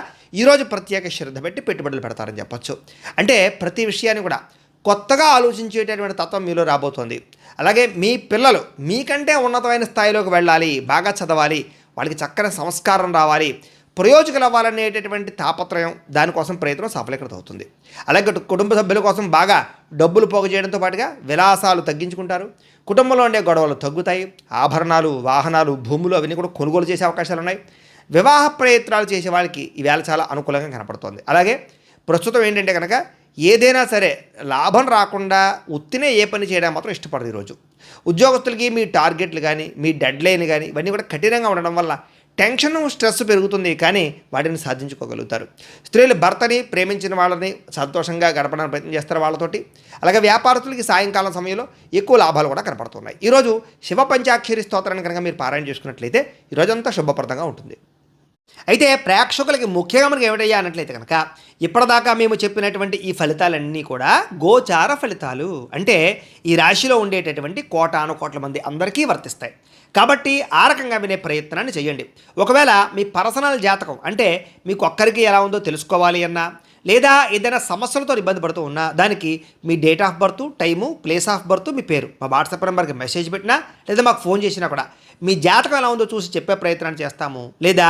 S1: ఈరోజు ప్రత్యేక శ్రద్ధ పెట్టి పెట్టుబడులు పెడతారని చెప్పచ్చు. అంటే ప్రతి విషయాన్ని కూడా కొత్తగా ఆలోచించేటటువంటి తత్వం మీలో రాబోతోంది. అలాగే మీ పిల్లలు మీకంటే ఉన్నతమైన స్థాయిలోకి వెళ్ళాలి, బాగా చదవాలి, వాళ్ళకి చక్కని సంస్కారం రావాలి, ప్రయోజకులు అవ్వాలనేటటువంటి తాపత్రయం, దానికోసం ప్రయత్నం సఫలీకృతం అవుతుంది. అలాగే కుటుంబ సభ్యుల కోసం బాగా డబ్బులు పోగు చేయడంతో పాటుగా విలాసాలు తగ్గించుకుంటారు. కుటుంబంలో ఉండే గొడవలు తగ్గుతాయి. ఆభరణాలు, వాహనాలు, భూములు అవన్నీ కూడా కొనుగోలు చేసే అవకాశాలు ఉన్నాయి. వివాహ ప్రయత్నాలు చేసే వాళ్ళకి ఈవేళ చాలా అనుకూలంగా కనపడుతోంది. అలాగే ప్రస్తుతం ఏంటంటే కనుక ఏదైనా సరే లాభం రాకుండా ఉత్తినే ఏ పని చేయడం మాత్రం ఇష్టపడదు ఈరోజు. ఉద్యోగస్తులకి మీ టార్గెట్లు కానీ, మీ డెడ్ లైన్ కానీ ఇవన్నీ కూడా కఠినంగా ఉండడం వల్ల టెన్షన్, స్ట్రెస్ పెరుగుతుంది, కానీ వాటిని సాధించుకోగలుగుతారు. స్త్రీలు భర్తని, ప్రేమించిన వాళ్ళని సంతోషంగా గడపడానికి ప్రయత్నం చేస్తారు వాళ్ళతోటి. అలాగే వ్యాపారస్తులకి సాయంకాలం సమయంలో ఎక్కువ లాభాలు కూడా కనపడుతున్నాయి. ఈరోజు శివ పంచాక్షరి స్తోత్రాన్ని కనుక మీరు పారాయణ చేసుకున్నట్లయితే ఈరోజంతా శుభప్రదంగా ఉంటుంది. అయితే ప్రేక్షకులకి ముఖ్యంగా మనకి ఏమిటయ్యా అన్నట్లయితే కనుక ఇప్పటిదాకా మేము చెప్పినటువంటి ఈ ఫలితాలన్నీ కూడా గోచార ఫలితాలు, అంటే ఈ రాశిలో ఉండేటటువంటి కోటాను కోట్ల మంది అందరికీ వర్తిస్తాయి. కాబట్టి ఆ రకంగా వినే ప్రయత్నాన్ని చేయండి. ఒకవేళ మీ పర్సనల్ జాతకం అంటే మీకు ఒక్కరికి ఎలా ఉందో తెలుసుకోవాలి అన్నా, లేదా ఏదైనా సమస్యలతో ఇబ్బంది పడుతూ ఉన్నా దానికి మీ date of birth, time, place of birth, మీ పేరు మా వాట్సాప్ నెంబర్కి మెసేజ్ పెట్టినా లేదా మాకు ఫోన్ చేసినా కూడా మీ జాతకం ఎలా ఉందో చూసి చెప్పే ప్రయత్నాన్ని చేస్తాము. లేదా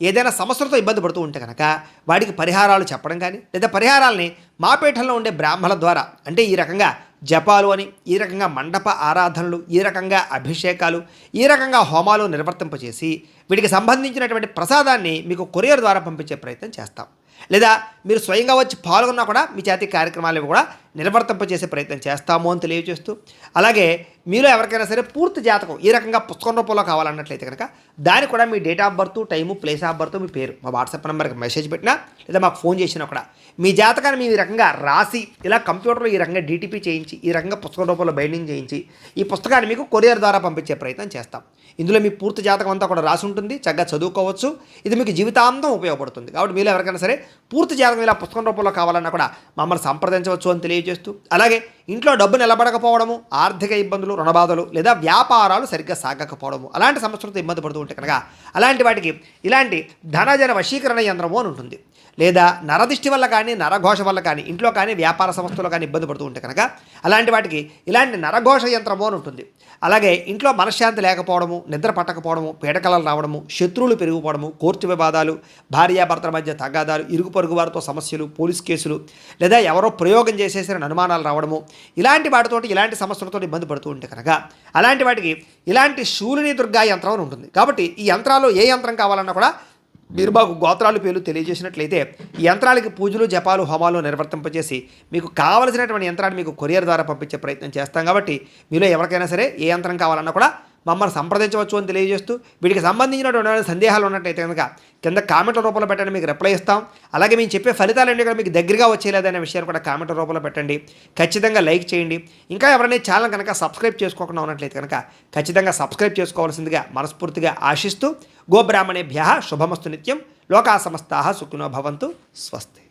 S1: ఏదైనా సమస్యలతో ఇబ్బంది పడుతూ ఉంటే కనుక వాడికి పరిహారాలు చెప్పడం కానీ లేదా పరిహారాలని మా పీఠంలో ఉండే బ్రాహ్మణుల ద్వారా అంటే ఈ రకంగా జపాలు అని, ఈ రకంగా మండప ఆరాధనలు, ఈ రకంగా అభిషేకాలు, ఈ రకంగా హోమాలు నిర్వర్తింపచేసి వీటికి సంబంధించినటువంటి ప్రసాదాన్ని మీకు కొరియర్ ద్వారా పంపించే ప్రయత్నం చేస్తాం. లేదా మీరు స్వయంగా వచ్చి పాల్గొన్నా కూడా మీ చేతి కార్యక్రమాలు కూడా నిర్వర్తింపజేసే ప్రయత్నం చేస్తాము అని తెలియజేస్తూ, అలాగే మీలో ఎవరికైనా సరే పూర్తి జాతకం ఈ రకంగా పుస్తకం రూపంలో కావాలన్నట్లయితే కనుక దానికి కూడా మీ date of birth, time, place of birth, మీ పేరు మా వాట్సాప్ నెంబర్కి మెసేజ్ పెట్టినా లేదా మాకు ఫోన్ చేసినా కూడా మీ జాతకాన్ని మేము ఈ రకంగా రాసి ఇలా కంప్యూటర్లో ఈ రకంగా డీటీపీ చేయించి ఈ రకంగా పుస్తకం రూపంలో బైండింగ్ చేయించి ఈ పుస్తకాన్ని మీకు కొరియర్ ద్వారా పంపించే ప్రయత్నం చేస్తాం. ఇందులో మీ పూర్తి జాతకం అంతా కూడా రాసి ఉంటుంది, చక్కగా చదువుకోవచ్చు. ఇది మీకు జీవితాంతం ఉపయోగపడుతుంది. కాబట్టి మీలో ఎవరికైనా సరే పూర్తి జాతకం ఇలా పుస్తకం రూపంలో కావాలన్నా కూడా మమ్మల్ని సంప్రదించవచ్చు అని తెలియజేస్తూ, అలాగే ఇంట్లో డబ్బు నిలబడకపోవడము, ఆర్థిక ఇబ్బందులు, రుణబాధలు లేదా వ్యాపారాలు సరిగ్గా సాగకపోవడము అలాంటి సమస్యలతో ఇబ్బంది పడుతూ ఉంటే కనుక అలాంటి వాటికి ఇలాంటి ధనజన వశీకరణ యంత్రము అని ఉంటుంది. లేదా నరదిష్టి వల్ల కానీ, నరఘోష వల్ల కానీ, ఇంట్లో కానీ, వ్యాపార సంస్థలో కానీ ఇబ్బంది పడుతూ ఉంటే కనుక అలాంటి వాటికి ఇలాంటి నరఘోష యంత్రము అని ఉంటుంది. అలాగే ఇంట్లో మనశ్శాంతి లేకపోవడము, నిద్ర పట్టకపోవడము, పీడకలలు రావడము, శత్రువులు పెరిగిపోవడము, కోర్టు వివాదాలు, భార్యాభర్తల మధ్య తగాదాలు, ఇరుగు పొరుగు వారితో సమస్యలు, పోలీస్ కేసులు, లేదా ఎవరో ప్రయోగం చేసేసిన అనుమానాలు రావడము ఇలాంటి వాటితోటి ఇలాంటి సమస్యలతో ఇబ్బంది పడుతూ ఉంటే కనుక అలాంటి వాటికి ఇలాంటి శూలిని దుర్గా యంత్రం అని ఉంటుంది. కాబట్టి ఈ యంత్రాలు ఏ యంత్రం కావాలన్నా కూడా మీరు మాకు గోత్రాలు పేర్లు తెలియజేసినట్లయితే ఈ యంత్రాలకి పూజలు, జపాలు, హోమాలు నిర్వర్తింపజేసి మీకు కావలసినటువంటి యంత్రాన్ని మీకు కొరియర్ ద్వారా పంపించే ప్రయత్నం చేస్తాం. కాబట్టి మీలో ఎవరికైనా సరే ఏ యంత్రం కావాలన్నా కూడా మమ్మల్ని సంప్రదించవచ్చు అని తెలియజేస్తూ, వీటికి సంబంధించినటువంటి సందేహాలు ఉన్నట్టయితే కనుక కింద కామెంట్ల రూపంలో పెట్టండి, మీకు రిప్లై ఇస్తాం. అలాగే మేము చెప్పే ఫలితాలన్నీ కూడా మీకు దగ్గరగా వచ్చేలేదనే విషయాలు కూడా కామెంట్ల రూపంలో పెట్టండి. ఖచ్చితంగా లైక్ చేయండి. ఇంకా ఎవరైనా ఛానల్ కనుక సబ్స్క్రైబ్ చేసుకోకుండా ఉన్నట్లయితే కనుక ఖచ్చితంగా సబ్స్క్రైబ్ చేసుకోవాల్సిందిగా మనస్ఫూర్తిగా ఆశిస్తూ, గోబ్రాహ్మణేభ్యః శుభమస్తు నిత్యం. లోకా సమస్తాః సుఖినో భవంతు. స్వస్తి.